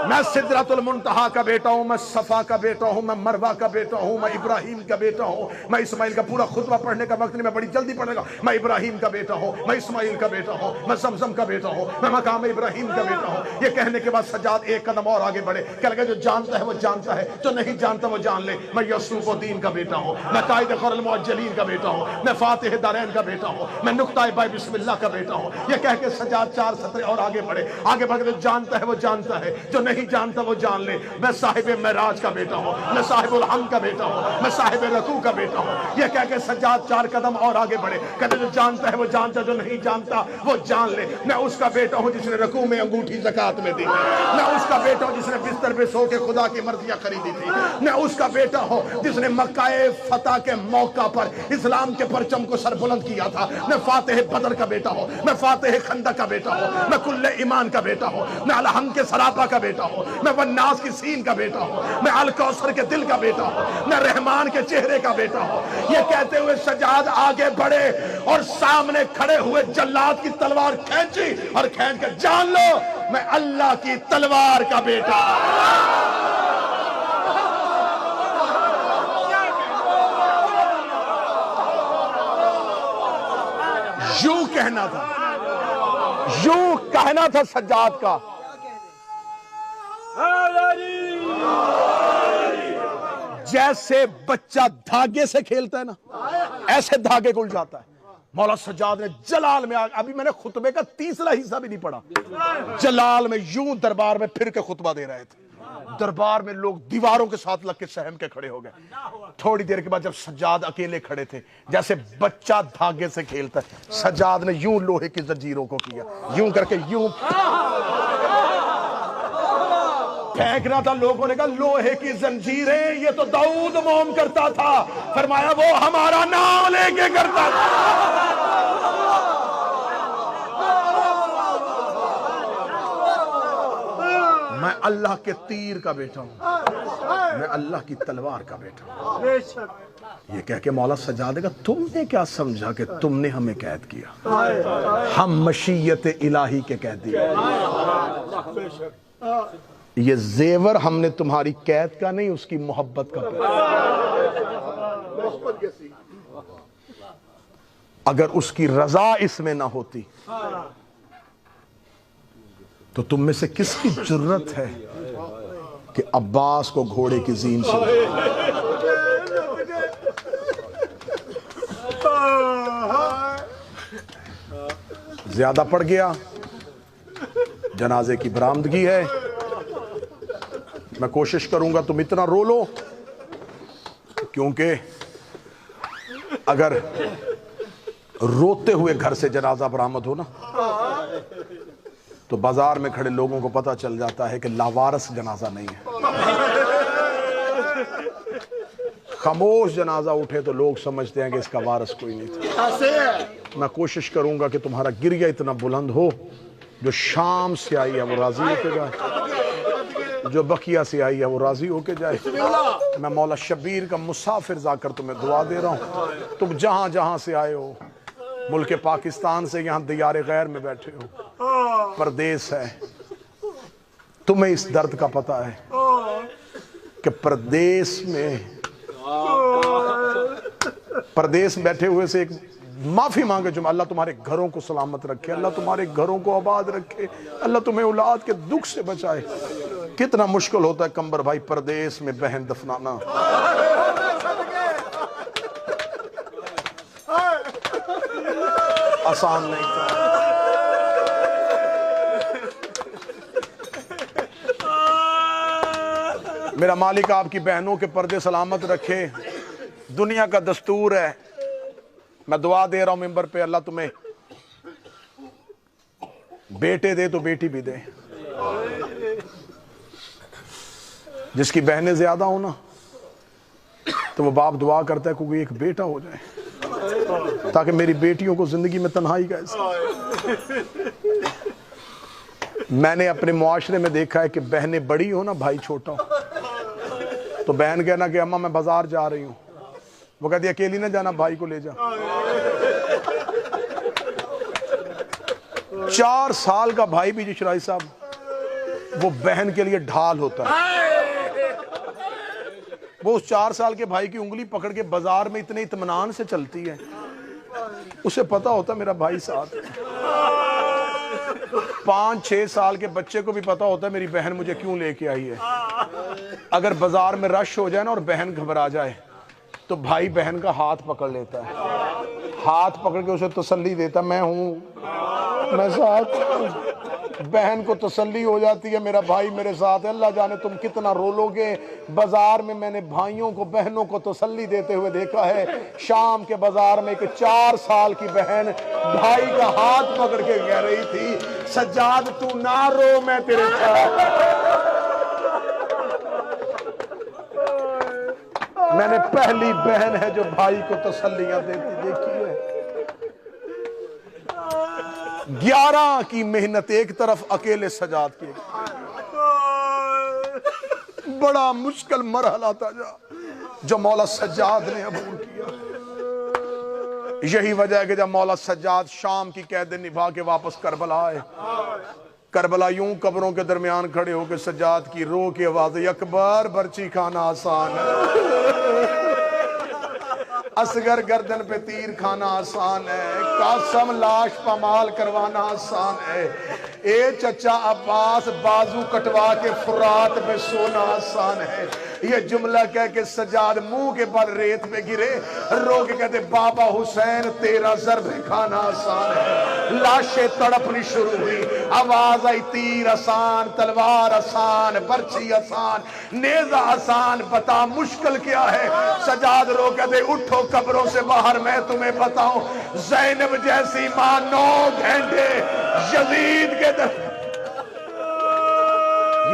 میں سدرۃ المنتہا کا بیٹا ہوں، میں صفا کا بیٹا ہوں، میں مروہ کا بیٹا ہوں، میں ابراہیم کا بیٹا ہوں۔ میں اسماعیل کا پورا خطبہ پڑھنے کا وقت نہیں، میں بڑی جلدی پڑھنے گا۔ میں ابراہیم کا بیٹا ہوں، میں اسماعیل کا بیٹا ہوں، میں زمزم کا بیٹا ہوں، میں مقام ابراہیم کا بیٹا ہوں۔ یہ کہنے کے بعد سجاد ایک قدم اور آگے بڑھے، کہنے لگا جو جانتا ہے وہ جانتا ہے، جو نہیں جانتا وہ جان لے۔ میں یوسف الدین کا بیٹا ہوں، میں قائد خیر المعجلین کا بیٹا ہوں، میں فاتح دارین کا بیٹا ہوں، میں نقطہ بائے بسم اللہ کا بیٹا ہوں۔ یہ کہہ کے سجاد 4 سطریں اور آگے بڑھے، آگے بڑھ کے جو جانتا ہے وہ جانتا ہے، جو نہیں جانتا وہ جان لے میں صاحب معراج کا بیٹا ہوں، میں صاحب الحمد کا بیٹا ہوں، میں صاحب رکوع کا بیٹا ہوں۔ یہ کہہ کے سجاد 4 قدم اور آگے بڑھے، کہتے جو جانتا ہے وہ جانتا، جو نہیں جانتا وہ جان لے میں اس کا بیٹا ہوں جس نے رکوع میں انگوٹھی زکات میں دی، میں اس کا بیٹا ہوں جس نے بستر پہ سو کے خدا کی مرضیاں خریدی تھی، میں اس کا بیٹا ہوں جس نے مکہ فتح کے موقع پر اسلام کے پرچم کو سر بلند کیا تھا، میں فاتح بدر کا بیٹا ہوں، میں فاتح خندق کا بیٹا ہوں، میں کل ایمان کا بیٹا ہوں، میں الحمد کے سراپا کا بیٹا ہوں، میں والناس کی سین کا بیٹا ہوں، میں الکوثر کے دل کا بیٹا ہوں، میں رحمان کے چہرے کا بیٹا ہوں۔ یہ کہتے ہوئے سجاد آگے بڑھے اور سامنے کھڑے ہوئے جلاد کی تلوار کھینچی اور کھینچ کے جان لو میں اللہ کی تلوار کا بیٹا یوں کہنا تھا، یوں کہنا تھا سجاد کا۔ جیسے بچہ دھاگے سے کھیلتا ہے نا ایسے دھاگے کو الجھاتا ہے۔ مولا سجاد نے جلال میں ابھی میں نے خطبے کا تیسرا حصہ بھی نہیں پڑھا، جلال میں یوں دربار میں پھر کے خطبہ دے رہے تھے، دربار میں لوگ دیواروں کے ساتھ لگ کے سہم کے کھڑے ہو گئے۔ تھوڑی دیر کے بعد جب سجاد اکیلے کھڑے تھے جیسے بچہ دھاگے سے کھیلتا ہے، سجاد نے یوں لوہے کی زنجیروں کو کیا، یوں کر کے یوں پھینکنا تھا۔ لوگوں نے کہا لوہے کی زنجیریں یہ تو داؤد موم کرتا تھا، فرمایا وہ ہمارا نام لے کے کرتا تھا۔ میں اللہ کے تیر کا بیٹا ہوں، میں اللہ کی تلوار کا بیٹا ہوں۔ یہ کہہ کے مولا سجاد کا تم نے کیا سمجھا کہ تم نے ہمیں قید کیا؟ ہم مشیت الہی کے قیدی ہیں۔ یہ زیور ہم نے تمہاری قید کا نہیں، اس کی محبت کا اگر اس کی رضا اس میں نہ ہوتی تو تم میں سے کس کی جرت ہے کہ عباس کو گھوڑے کی زین سے زیادہ پڑ گیا؟ جنازے کی برآمدگی ہے، میں کوشش کروں گا تم اتنا رو لو، کیونکہ اگر روتے ہوئے گھر سے جنازہ برآمد ہو نا تو بازار میں کھڑے لوگوں کو پتہ چل جاتا ہے کہ لاوارث جنازہ نہیں ہے۔ خاموش جنازہ اٹھے تو لوگ سمجھتے ہیں کہ اس کا وارث کوئی نہیں تھا۔ میں کوشش کروں گا کہ تمہارا گریہ اتنا بلند ہو، جو شام سے آئی ہے وہ راضی ہو کے جائے، جو بقیہ سے آئی ہے وہ راضی ہو کے جائے۔ میں مولا شبیر کا مسافر جا کر تمہیں دعا دے رہا ہوں، تم جہاں جہاں سے آئے ہو، ملک پاکستان سے یہاں دیار غیر میں بیٹھے ہو، پردیس ہے، تمہیں اس درد کا پتہ ہے کہ پردیس بیٹھے ہوئے سے ایک معافی مانگے جو اللہ تمہارے گھروں کو سلامت رکھے، اللہ تمہارے گھروں کو آباد رکھے، اللہ تمہیں اولاد کے دکھ سے بچائے۔ کتنا مشکل ہوتا ہے کمبر بھائی پردیس میں بہن دفنانا، آسان نہیں تھا۔ میرا مالک آپ کی بہنوں کے پردے سلامت رکھے، دنیا کا دستور ہے۔ میں دعا دے رہا ہوں ممبر پہ، اللہ تمہیں بیٹے دے تو بیٹی بھی دے، جس کی بہنیں زیادہ ہو نا تو وہ باپ دعا کرتا ہے کوئی ایک بیٹا ہو جائے تاکہ میری بیٹیوں کو زندگی میں تنہائی کا احساس۔ میں نے اپنے معاشرے میں دیکھا ہے کہ بہنیں بڑی ہو نا بھائی چھوٹا ہو تو بہن کہنا کہ اماں میں بازار جا رہی ہوں، وہ کہتی اکیلی نہ جانا، بھائی کو لے جا۔ 4 سال کا بھائی بھی شرائی صاحب وہ بہن کے لیے ڈھال ہوتا ہے، وہ اس 4 سال کے بھائی کی انگلی پکڑ کے بازار میں اتنے اطمینان سے چلتی ہے، اسے پتا ہوتا میرا بھائی ساتھ ہے۔ 5-6 سال کے بچے کو بھی پتا ہوتا ہے میری بہن مجھے کیوں لے کے آئی ہے۔ اگر بازار میں رش ہو جائے نا اور بہن گھبرا جائے تو بھائی بہن کا ہاتھ پکڑ لیتا ہے، ہاتھ پکڑ کے اسے تسلی دیتا میں ہوں، میں ساتھ بہن کو تسلی ہو جاتی ہے میرا بھائی میرے ساتھ ہے. اللہ جانے تم کتنا رو لو گے. بازار میں نے بھائیوں کو بہنوں کو تسلی دیتے ہوئے دیکھا ہے. شام کے بازار میں ایک 4 سال کی بہن بھائی کا ہاتھ پکڑ کے کہہ رہی تھی سجاد تو نہ رو میں تیرے ساتھ. میں نے پہلی بہن ہے جو بھائی کو تسلیاں دیتی دیکھی ہے. 11 کی محنت ایک طرف اکیلے سجاد کی. بڑا مشکل مرحلہ تھا جو مولا سجاد نے عبور کیا. یہی وجہ ہے کہ جب مولا سجاد شام کی قید نبھا کے واپس کربلا آئے, کربلا یوں قبروں کے درمیان کھڑے ہو کے سجاد کی رو کی آواز اکبر برچی کھانا آسان ہے, اصغر گردن پہ تیر کھانا آسان ہے, قاسم لاش پامال کروانا آسان ہے, اے چچا عباس بازو کٹوا کے فرات پہ سونا آسان ہے. یہ جملہ کہہ کے سجاد منہ کے بل ریت پہ گرے, رو کے کہتے بابا حسین تیرا ضرب کھانا آسان ہے. لاشیں تڑپنی شروع ہوئی, آواز آئی تیر آسان, تلوار آسان, برچی آسان, نیزہ آسان, بتا مشکل کیا ہے. سجاد رو کہتے اٹھو قبروں سے باہر میں تمہیں بتاؤں, زینب جیسی ماں 9 گھنٹے یزید کے در.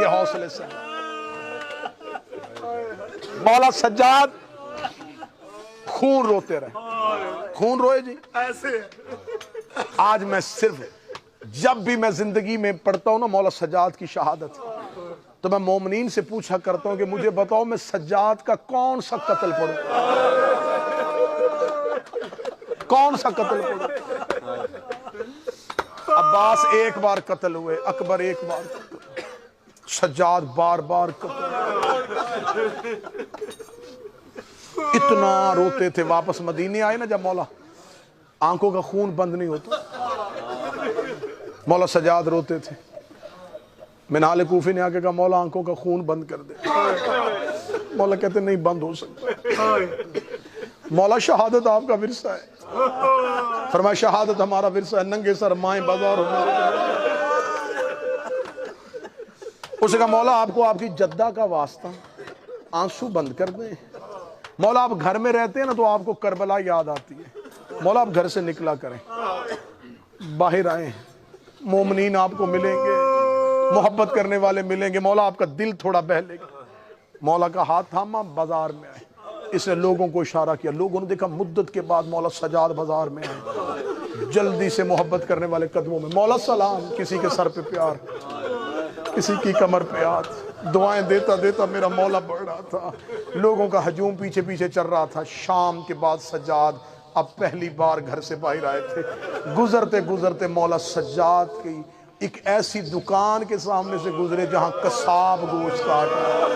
یہ حوصلے سے مولا سجاد خون روتے رہے. خون روئے جی ایسے. آج میں صرف جب بھی میں زندگی میں پڑھتا ہوں نا مولا سجاد کی شہادت, تو میں مومنین سے پوچھا کرتا ہوں کہ مجھے بتاؤ میں سجاد کا کون سا قتل پڑھوں, کون سا قتل پڑھوں. عباس ایک بار قتل ہوئے, اکبر ایک بار قتل, سجاد بار بار قتل. اتنا روتے تھے. واپس مدینے آئے نا جب مولا, آنکھوں کا خون بند نہیں ہوتا. مولا سجاد روتے تھے. منال کوفی نے آکے کہا مولا آنکھوں کا خون بند کر دے. مولا کہتے نہیں بند ہو سکتا. مولا شہادت آپ کا ورثہ ہے. فرمایا شہادت ہمارا ورثہ ہے. ننگے سر مائیں بازار ہونا. اس نے کہا مولا آپ کو آپ کی جدہ کا واسطہ, آنسو بند کر دیں. مولا آپ گھر میں رہتے ہیں نا تو آپ کو کربلا یاد آتی ہے. مولا آپ گھر سے نکلا کریں, باہر آئیں, مومنین آپ کو ملیں گے, محبت کرنے والے ملیں گے. مولا آپ کا دل تھوڑا بہلے گا. مولا کا ہاتھ تھاما, بازار میں آئے. اس نے لوگوں کو اشارہ کیا. لوگوں نے دیکھا مدت کے بعد مولا سجاد بازار میں آئے. جلدی سے محبت کرنے والے قدموں میں مولا سلام. کسی کے سر پہ پیار, کسی کی کمر پہ ہاتھ. دعائیں دیتا دیتا میرا مولا بڑھ رہا تھا. لوگوں کا ہجوم پیچھے پیچھے چل رہا تھا. شام کے بعد سجاد اب پہلی بار گھر سے باہر آئے تھے. گزرتے گزرتے مولا سجاد کی ایک ایسی دکان کے سامنے سے گزرے جہاں قصاب گوشت کاٹ رہا.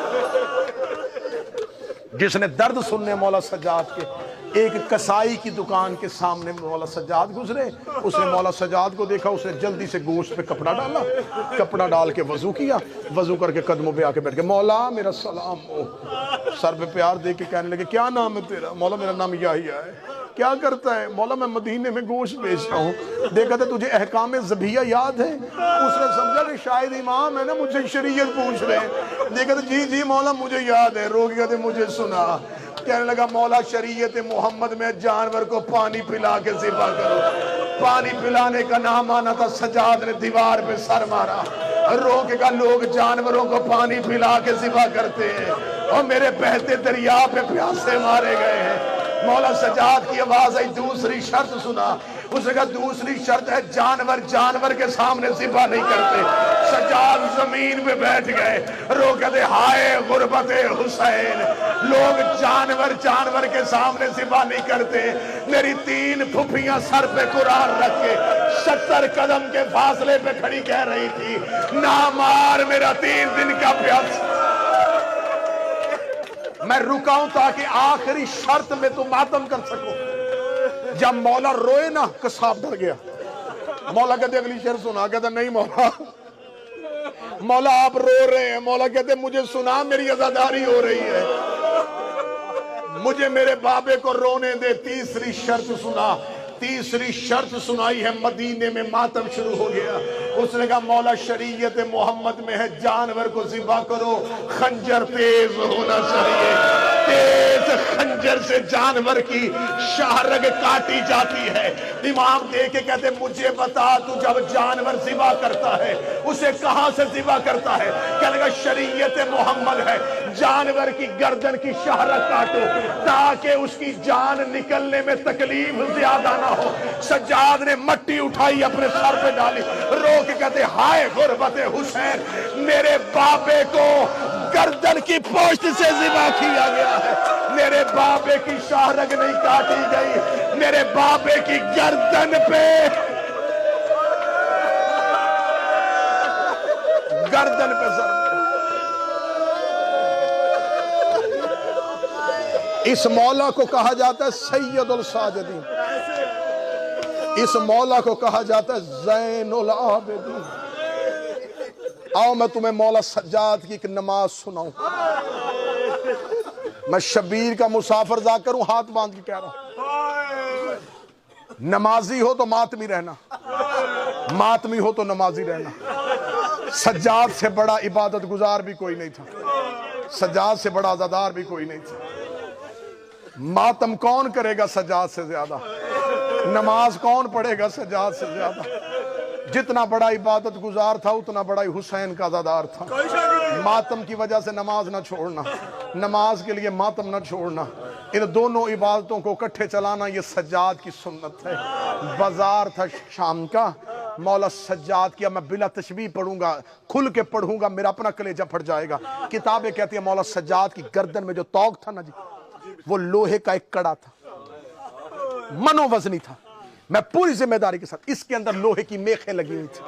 جس نے درد سننے مولا سجاد کے, ایک کسائی کی دکان کے سامنے مولا سجاد گزرے. اس نے مولا سجاد کو دیکھا, اس نے جلدی سے گوشت پہ کپڑا ڈالا, کپڑا ڈال کے وضو کیا, وضو کر کے قدموں پہ آ کے بیٹھ گئے. مولا میرا سلام ہو. سر پہ پیار دے کے کہنے لگے کیا نام ہے تیرا؟ مولا میرا نام یحییٰ ہے. کیا کرتا ہے؟ مولا میں مدینے میں گوشت بیچتا ہوں. دیکھا تھا تجھے احکام ذبیحہ یاد ہے؟ اس نے سمجھا کہ شاید امام ہے نا مجھے شریعت پوچھ رہے ہیں. دیکھا تھا جی جی مولا مجھے یاد ہے. رو گیا تھا مجھے سنا. کہنے لگا مولا شریعت محمد میں جانور کو پانی پلا کے ذبح کرو. پانی پلانے کا نام آنا تھا. سجاد نے دیوار پہ سر مارا. رو کے کہا لوگ جانوروں کو پانی پلا کے ذبح کرتے ہیں اور میرے بہتے دریا پہ پیاسے مارے گئے ہیں. مولا سجاد کی آواز آئی دوسری شرط سنا. اس نے کہا دوسری شرط ہے جانور جانور کے سامنے ذبح نہیں کرتے. سجاد زمین پہ بیٹھ گئے. رو کہتے ہائے غربت حسین, لوگ جانور جانور کے سامنے ذبح نہیں کرتے. میری 3 پھپھیاں سر پہ قرآن رکھ کے 70 قدم کے فاصلے پہ کھڑی کہہ رہی تھی نہ مار میرا 3 دن کا پیاس. میں رکا ہوں تاکہ آخری شرط میں تو ماتم کر سکو. جب مولا روئے نا قصاب ڈر گیا. مولا کہتے اگلی شعر سنا. کہتا نہیں مولا, مولا آپ رو رہے ہیں. مولا کہتے مجھے سنا, میری عزاداری ہو رہی ہے, مجھے میرے بابے کو رونے دے. تیسری شرط سنا. تیسری شرط سنائی ہے، مدینے میں ماتم شروع ہو گیا۔ اس نے کہا مولا شریعت محمد میں ہے جانور کو ذبح کرو، خنجر تیز ہونا چاہیے، تیز خنجر سے جانور کی شاہرگ کاٹی جاتی ہے۔ امام دے کے کہتے مجھے بتا تو جب جانور ذبح کرتا ہے اسے کہاں سے ذبح کرتا ہے؟ کہنے لگا شریعت محمد ہے جانور کی گردن کی شاہرگ کاٹو تاکہ اس کی جان نکلنے میں تکلیف زیادہ نہ ہو۔ سجاد نے مٹی اٹھائی اپنے سر پہ ڈالی، رو کے کہتے ہائے غربت حسین، میرے بابے کو گردن کی پوشت سے ذبح کیا گیا ہے، میرے بابے کی شاہرگ نہیں کاٹی گئی، میرے بابے کی گردن پہ ضرب۔ اس مولا کو کہا جاتا ہے سید الساجدین، اس مولا کو کہا جاتا ہے زین العابدین۔ آؤ میں تمہیں مولا سجاد کی ایک نماز سناؤں۔ میں شبیر کا مسافر ذاکر ہوں، ہاتھ باندھ کے کہہ رہا ہوں، نمازی ہو تو ماتمی رہنا، ماتمی ہو تو نمازی رہنا۔ سجاد سے بڑا عبادت گزار بھی کوئی نہیں تھا، سجاد سے بڑا عزادار بھی کوئی نہیں تھا۔ ماتم کون کرے گا سجاد سے زیادہ؟ نماز کون پڑھے گا سجاد سے زیادہ؟ جتنا بڑا عبادت گزار تھا اتنا بڑا ہی حسین کا عزادار تھا۔ ماتم کی وجہ سے نماز نہ چھوڑنا، نماز کے لیے ماتم نہ چھوڑنا، ان دونوں عبادتوں کو اکٹھے چلانا یہ سجاد کی سنت ہے۔ بازار تھا شام کا، مولا سجاد کیا، میں بلا تشبیہ پڑھوں گا، کھل کے پڑھوں گا، میرا اپنا کلیجہ پھٹ جائے گا۔ کتابیں کہتی ہیں مولا سجاد کی گردن میں جو توق تھا نا جی، وہ لوہے کا ایک کڑا تھا، منو وزنی تھا، میں پوری ذمہ داری کے ساتھ، اس کے اندر لوہے کی میخیں لگی ہوئی تھی۔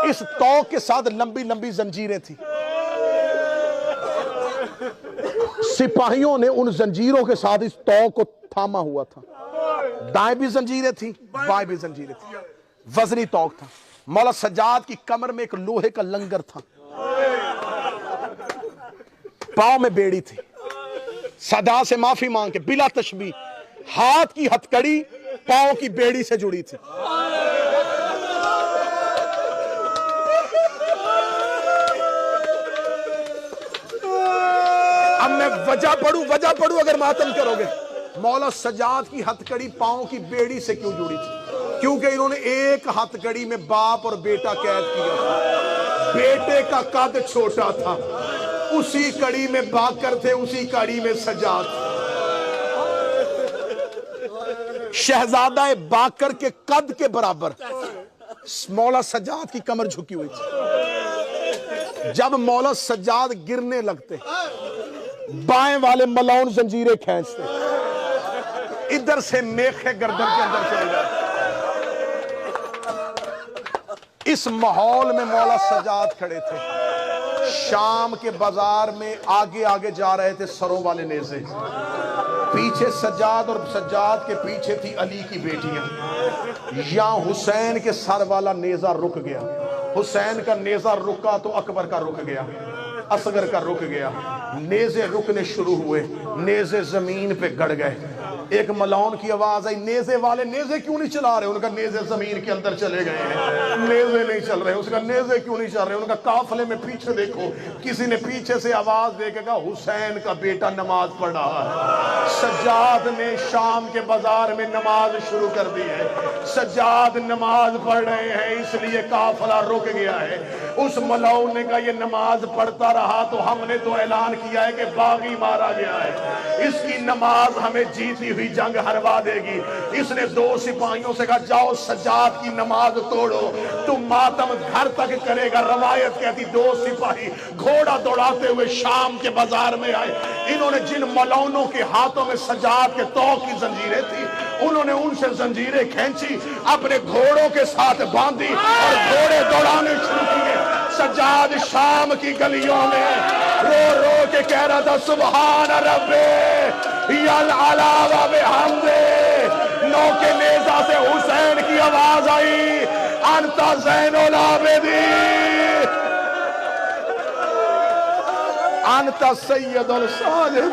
اس توق کے ساتھ لمبی لمبی زنجیریں تھی، سپاہیوں نے ان زنجیروں کے ساتھ اس توق کو تھاما ہوا تھا، دائیں بھی زنجیریں تھی بائیں بھی زنجیریں تھی، وزنی توق تھا۔ مولا سجاد کی کمر میں ایک لوہے کا لنگر تھا، پاؤں میں بیڑی تھی، صدا سے معافی مانگ کے بلا تشبیہ ہاتھ کی ہتھ کڑی پاؤں کی بیڑی سے جڑی تھی۔ اب میں وجہ پڑھوں اگر ماتم کرو گے۔ مولا سجاد کی ہتھ کڑی پاؤں کی بیڑی سے کیوں جڑی تھی؟ کیونکہ انہوں نے ایک ہتھ کڑی میں باپ اور بیٹا قید کیا تھا، بیٹے کا قد چھوٹا تھا، اسی کڑی میں باقر تھے، اسی کڑی میں سجاد تھے۔ شہزادہ باقر کے قد کے برابر مولا سجاد کی کمر جھکی ہوئی تھی۔ جب مولا سجاد گرنے لگتے بائیں والے ملون زنجیریں کھینچتے، ادھر سے میخے گردن کے اندر چلے جاتے۔ اس ماحول میں مولا سجاد کھڑے تھے، شام کے بازار میں آگے آگے جا رہے تھے سروں والے نیزے، پیچھے سجاد اور سجاد کے پیچھے تھی علی کی بیٹیاں۔ یہاں حسین کے سر والا نیزہ رک گیا، حسین کا نیزہ رکا تو اکبر کا رک گیا، اصغر کا رک گیا، نیزے رکنے شروع ہوئے، نیزے زمین پہ گڑ گئے۔ ایک ملون کی آواز آئی، نیزے والے نیزے کیوں نہیں چلا رہے؟ ان کا نیزے زمین کے اندر چلے گئے ہیں، نیزے نہیں چل رہے۔ اس کا نیزے کیوں نہیں چل رہے؟ ان کا قافلے میں پیچھے دیکھو۔ کسی نے پیچھے سے آواز دے کے کہا حسین کا بیٹا نماز پڑھ رہا ہے۔ سجاد نے شام کے بازار میں نماز شروع کر دی ہے، سجاد نماز پڑھ رہے ہیں، اس لیے قافلہ رک گیا ہے۔ اس ملعون نے کہا یہ نماز پڑھتا رہا تو ہم نے تو اعلان کیا ہے کہ باغی مارا گیا ہے، اس کی نماز ہمیں جیتی ہوئی جنگ ہروا دے گی۔ اس نے دو سپاہیوں سے کہا جاؤ سجاد کی نماز توڑو، تم ماتم گھر تک کرے گا۔ روایت کہتی دو سپاہی گھوڑا دوڑاتے ہوئے شام کے بازار میں آئے، انہوں نے جن ملعونوں کے ہاتھوں میں سجاد کے توق کی زنجیریں تھی انہوں نے ان سے زنجیریں کھینچی، اپنے گھوڑوں کے ساتھ باندھی اور گھوڑے دوڑانے شروع کیے۔ سجاد شام کی گلیوں میں رو رو کے کہہ رہا تھا سبحان ربی یلعلا و بحمدہ۔ نو کے نیزہ سے حسین کی آواز آئی انت زین العابدین، انت سید الصالحین۔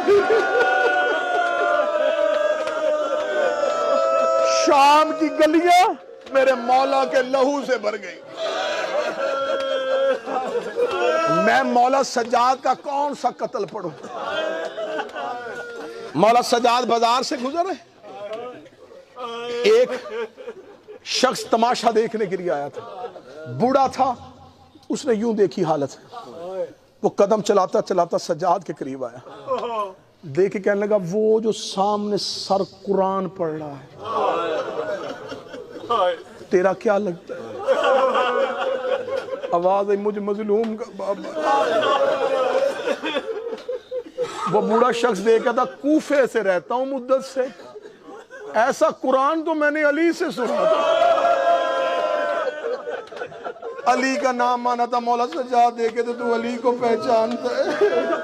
شام کی گلیاں میرے مولا کے لہو سے بھر گئی. میں مولا سجاد کا کون سا قتل پڑھوں؟ مولا سجاد بازار سے گزرے، ایک شخص تماشا دیکھنے کے لیے آیا تھا، بوڑھا تھا. اس نے یوں دیکھی حالت، وہ قدم چلاتا چلاتا سجاد کے قریب آیا، دیکھ کے کہنے لگا وہ جو سامنے سر قرآن پڑھ رہا ہے تیرا کیا لگتا ہے؟ آواز آئی مجھے مظلوم کا بابا. وہ بوڑھا شخص دیکھا تھا، کوفے سے رہتا ہوں مدت سے، ایسا قرآن تو میں نے علی سے سنا تھا. علی کا نام مانا تھا. مولا سجاد دیکھے تو علی کو پہچانتا ہے؟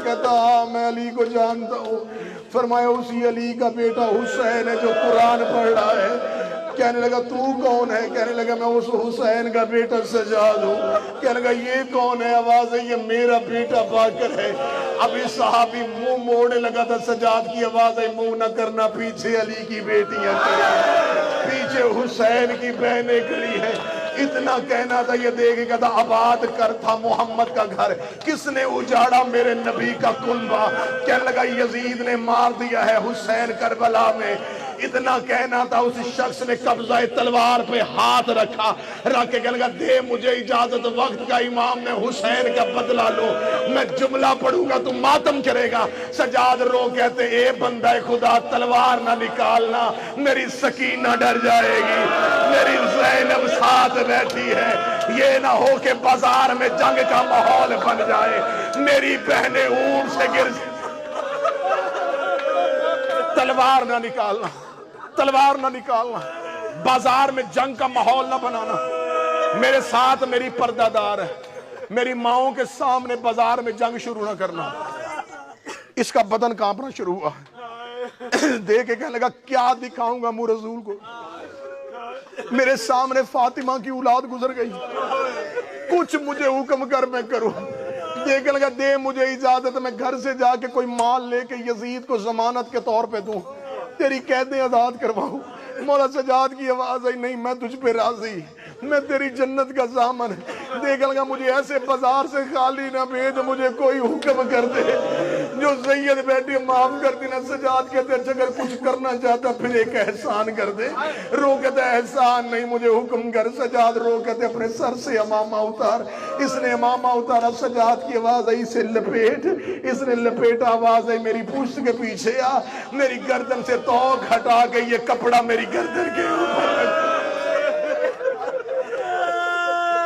کہتا ہاں میں علی کو جانتا ہوں. فرمایا اسی علی کا بیٹا حسین ہے جو قرآن پڑھ رہا ہے. کہنے لگا تو کون ہے؟ کہنے لگا میں اس حسین کا بیٹا سجاد ہوں. کہنے لگا یہ کون ہے؟ آواز ہے یہ میرا بیٹا باقر ہے. ابھی صحابی منہ موڑنے لگا تھا، سجاد کی آواز ہے منہ نہ کرنا، پیچھے علی کی بیٹیاں کھڑی ہیں، پیچھے حسین کی بہنیں کھڑی ہیں. اتنا کہنا تھا، یہ دیکھے گا تھا آباد کر تھا محمد کا گھر، کس نے اجاڑا میرے نبی کا کنبہ. کہنے لگا یزید نے مار دیا ہے حسین کربلا میں. اتنا کہنا تھا، اس شخص نے قبضہ تلوار پہ ہاتھ رکھا، رکھ کے کہنے لگا دے مجھے اجازت، وقت کا امام نے حسین کا بدلہ لو، میں جملہ پڑھوں گا تو ماتم کرے گا. سجاد رو کہتے اے بندہ خدا تلوار نہ نکالنا، میری سکینہ ڈر جائے گی، میری زینب ساتھ بیٹھی ہے، یہ نہ ہو کہ بازار میں جنگ کا ماحول بن جائے، میری بہنیں اونٹ سے گر. تلوار نہ نکالنا، تلوار نہ نکالنا، بازار میں جنگ کا ماحول نہ بنانا، میرے ساتھ میری پردہ دار ہے، میری ماؤں کے سامنے بازار میں جنگ شروع نہ کرنا. اس کا بدن کانپنا شروع ہوا، دیکھ کے کہنے لگا کیا دکھاؤں گا منہ رسول کو، میرے سامنے فاطمہ کی اولاد گزر گئی، کچھ مجھے حکم کر میں کروں. دیکھنے لگا دے مجھے اجازت، میں گھر سے جا کے کوئی مال لے کے یزید کو ضمانت کے طور پہ دوں، تیری قیدیں آزاد کرواؤں. مولا سجاد کی آواز آئی نہیں میں تجھ پہ راضی، میں تیری جنت کا ضامن. دیکھنے لگا مجھے ایسے بازار سے خالی نہ بھیج، مجھے کوئی حکم کر دے، جو سید بیٹی معاف کر دینا. سجاد کہتے اچھا اگر کچھ کرنا چاہتا پھر ایک احسان کر دے. رو کہتے احسان نہیں مجھے حکم کر. سجاد رو کہتے اپنے سر سے امامہ اتار. اس نے امامہ اتارا، سجاد کی آواز آئی اسے لپیٹ. اس نے لپیٹا، آواز آئی میری پشت کے پیچھے آ، میری گردن سے توق ہٹا کے یہ کپڑا میری گردن کے اوپر،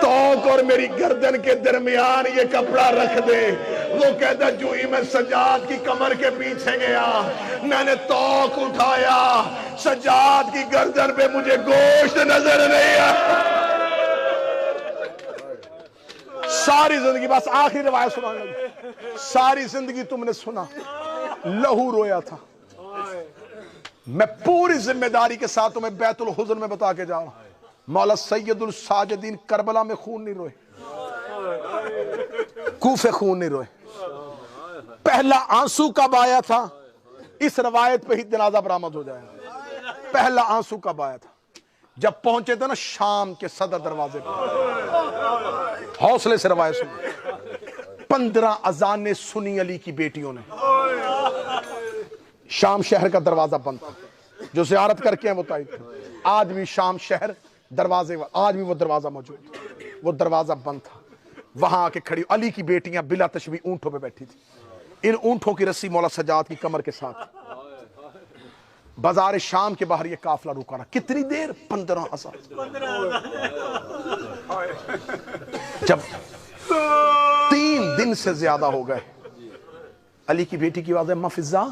توق اور میری گردن کے درمیان یہ کپڑا رکھ دے. وہ کہتا جو ہی میں سجاد کی کمر کے پیچھے گیا، میں نے توق اٹھایا، سجاد کی گردن پہ مجھے گوشت نظر نہیں آیا. ساری زندگی، بس آخری روایت سنانے لگی، ساری زندگی تم نے سنا لہو رویا تھا. میں پوری ذمہ داری کے ساتھ تمہیں بیت الحزن میں بتا کے جا رہا ہوں، مولا سید الساجدین کربلا میں خون نہیں روئے، کوفے خون نہیں روئے. پہلا آنسو کب آیا تھا؟ اس روایت پہ ہی جنازہ برآمد ہو جائے گا. پہلا آنسو کب آیا تھا؟ جب پہنچے تھے نا شام کے صدر دروازے پہ. حوصلے سے روایت سنو. 15 اذانیں سنی علی کی بیٹیوں نے. شام شہر کا دروازہ بند تھا، جو زیارت کر کے ہیں وہ تائید تھا. آج بھی شام شہر دروازے، آج بھی وہ دروازہ موجود، وہ دروازہ بند تھا. وہاں آ کے کھڑی علی کی بیٹیاں بلا تشبیہ اونٹوں پہ بیٹھی تھی. ان اونٹوں کی رسی مولا سجاد کی کمر کے ساتھ. بازار شام کے باہر یہ قافلہ رکا رہا. کتنی دیر؟ 15 ہزار. جب 3 دن سے زیادہ ہو گئے، علی کی بیٹی کی آواز ہے ما فضا،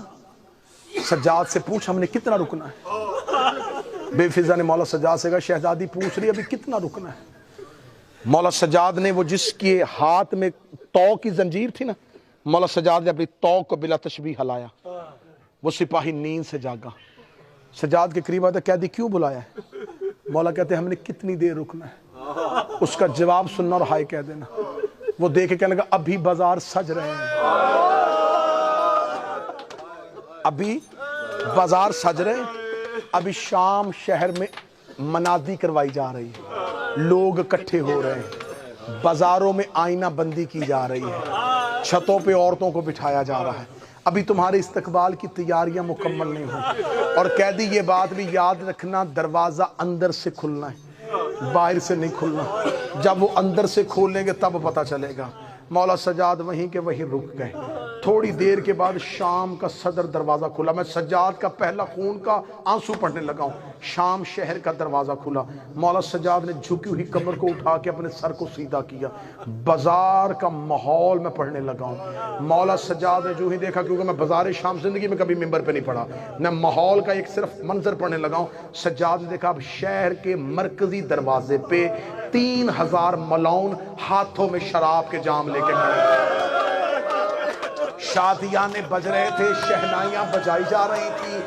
سجاد سے پوچھ ہم نے کتنا رکنا ہے. بے فضا نے مولا سجاد سے کہا شہزادی پوچھ رہی ابھی کتنا رکنا ہے. مولا سجاد نے وہ جس کے ہاتھ میں توق کی زنجیر تھی نا، مولا سجاد نے اپنی توق کو بلا تشبیہ ہلایا. وہ سپاہی نیند سے جاگا، سجاد کے قریب آتا قیدی کیوں بلایا ہے؟ مولا کہتے ہیں ہم نے کتنی دیر رکنا ہے؟ اس کا جواب سننا اور ہائے کہہ دینا. وہ دیکھ کے کہنے لگا ابھی بازار سج رہے ہیں، ابھی بازار سج رہے ہیں، ابھی شام شہر میں منادی کروائی جا رہی ہے، لوگ اکٹھے ہو رہے ہیں، بازاروں میں آئینہ بندی کی جا رہی ہے، چھتوں پہ عورتوں کو بٹھایا جا رہا ہے۔ ابھی تمہارے استقبال کی تیاریاں مکمل نہیں ہوں، اور قیدی یہ بات بھی یاد رکھنا، دروازہ اندر سے کھلنا ہے، باہر سے نہیں کھلنا۔ جب وہ اندر سے کھولیں گے تب پتہ چلے گا۔ مولا سجاد وہیں کے وہیں رک گئے۔ تھوڑی دیر کے بعد شام کا صدر دروازہ کھلا، میں سجاد کا پہلا خون کا آنسو پڑھنے لگا ہوں۔ شام شہر کا دروازہ کھلا، مولا سجاد نے جھکی ہوئی کمر کو اٹھا کے اپنے سر کو سیدھا کیا، بازار کا ماحول میں پڑھنے لگا ہوں۔ مولا سجاد نے جو ہی دیکھا، کیونکہ میں بازار شام زندگی میں کبھی ممبر پہ نہیں پڑھا، میں ماحول کا ایک صرف منظر پڑھنے لگا ہوں۔ سجاد نے دیکھا اب شہر کے مرکزی دروازے پہ 3000 ملعون ہاتھوں میں شراب کے جام لے کے کھڑے، شادیانے بج رہے تھے، شہنائیاں بجائی جا رہی تھی،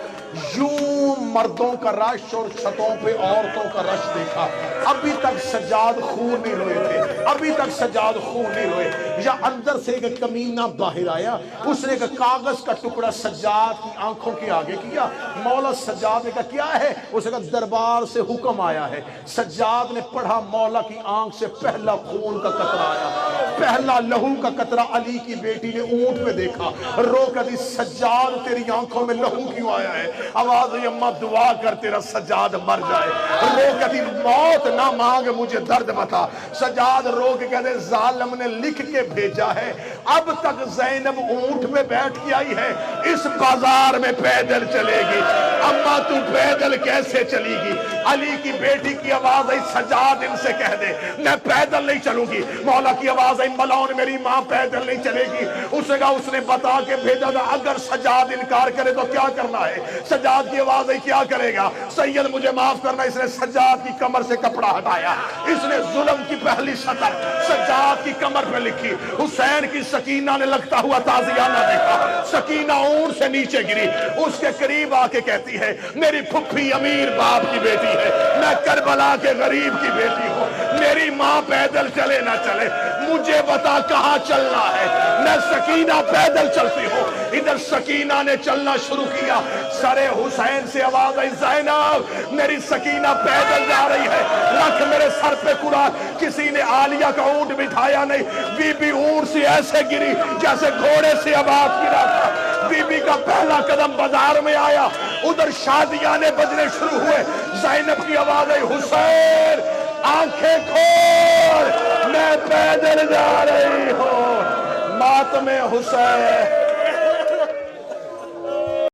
یوں مردوں کا رش اور چھتوں پہ عورتوں کا رش دیکھا۔ ابھی تک سجاد خون نہیں روئے تھے، ابھی تک سجاد خون نہیں روئے، یا اندر سے ایک کمینہ باہر آیا، اس نے ایک کاغذ کا ٹکڑا سجاد کی آنکھوں کے آگے کیا۔ مولا سجاد نے کہا کیا ہے؟ اس نے کہا دربار سے حکم آیا ہے۔ سجاد نے پڑھا، مولا کی آنکھ سے پہلا خون کا قطرہ آیا، پہلا لہو کا قطرہ علی کی بیٹی نے اونٹ پہ دیکھا، رو کہتی سجاد تیری آنکھوں میں لہو کیوں آیا ہے؟ آواز ہوئی اماں دعا کر تیرا سجاد مر جائے۔ رو کہتی موت نہ مانگ مجھے درد بتا۔ سجاد رو کے کہتے ظالم نے لکھ کے بھیجا ہے، اب تک زینب اونٹ میں بیٹھ کے آئی ہے، اس بازار میں پیدل چلے گی۔ اماں تو پیدل کیسے چلی گی؟ علی کی بیٹی کی آواز آئی سجاد ان سے کہہ دے میں پیدل نہیں چلوں گی۔ مولا کی آواز آئی ملعون میری ماں پیدل نہیں چلے گی۔ اس نے کہا اس نے بتا کے بھیجا تھا اگر سجاد انکار کرے تو کیا کرنا ہے؟ سجاد کی آواز آئی کیا کرے گا؟ سید مجھے معاف کرنا۔ اس نے سجاد کی کمر سے کپڑا ہٹایا، اس نے ظلم کی پہلی سطر سجاد کی کمر پہ لکھی۔ حسین کی سکینہ نے لگتا ہوا تازیانہ دیکھا، سکینہ اونٹ سے نیچے گری، اس کے قریب آ کے کہتی ہے میری پھپھی امیر باپ کی بیٹی ہے، میں کربلا کے غریب کی بیٹی ہوں، میری ماں پیدل چلے نہ چلے، مجھے بتا کہاں چلنا ہے؟ میں سکینہ پیدل چلتی ہوں۔ ادھر سکینہ نے چلنا شروع کیا، سر حسین سے آواز آئی زینب میری سکینہ پیدل جا رہی ہے، رکھ میرے سر پہ قرآن۔ کسی نے عالیہ کا اونٹ بٹھایا نہیں، بی بی اونٹ سے ایسے گری جیسے گھوڑے سے عباد گرا تھا۔ بی بی کا پہلا قدم بازار میں آیا، ادھر شادیانے بجنے شروع ہوئے۔ زینب کی آواز آئی حسین آنکھیں کھول میں پیدل جا رہی ہوں۔ ماتم حسین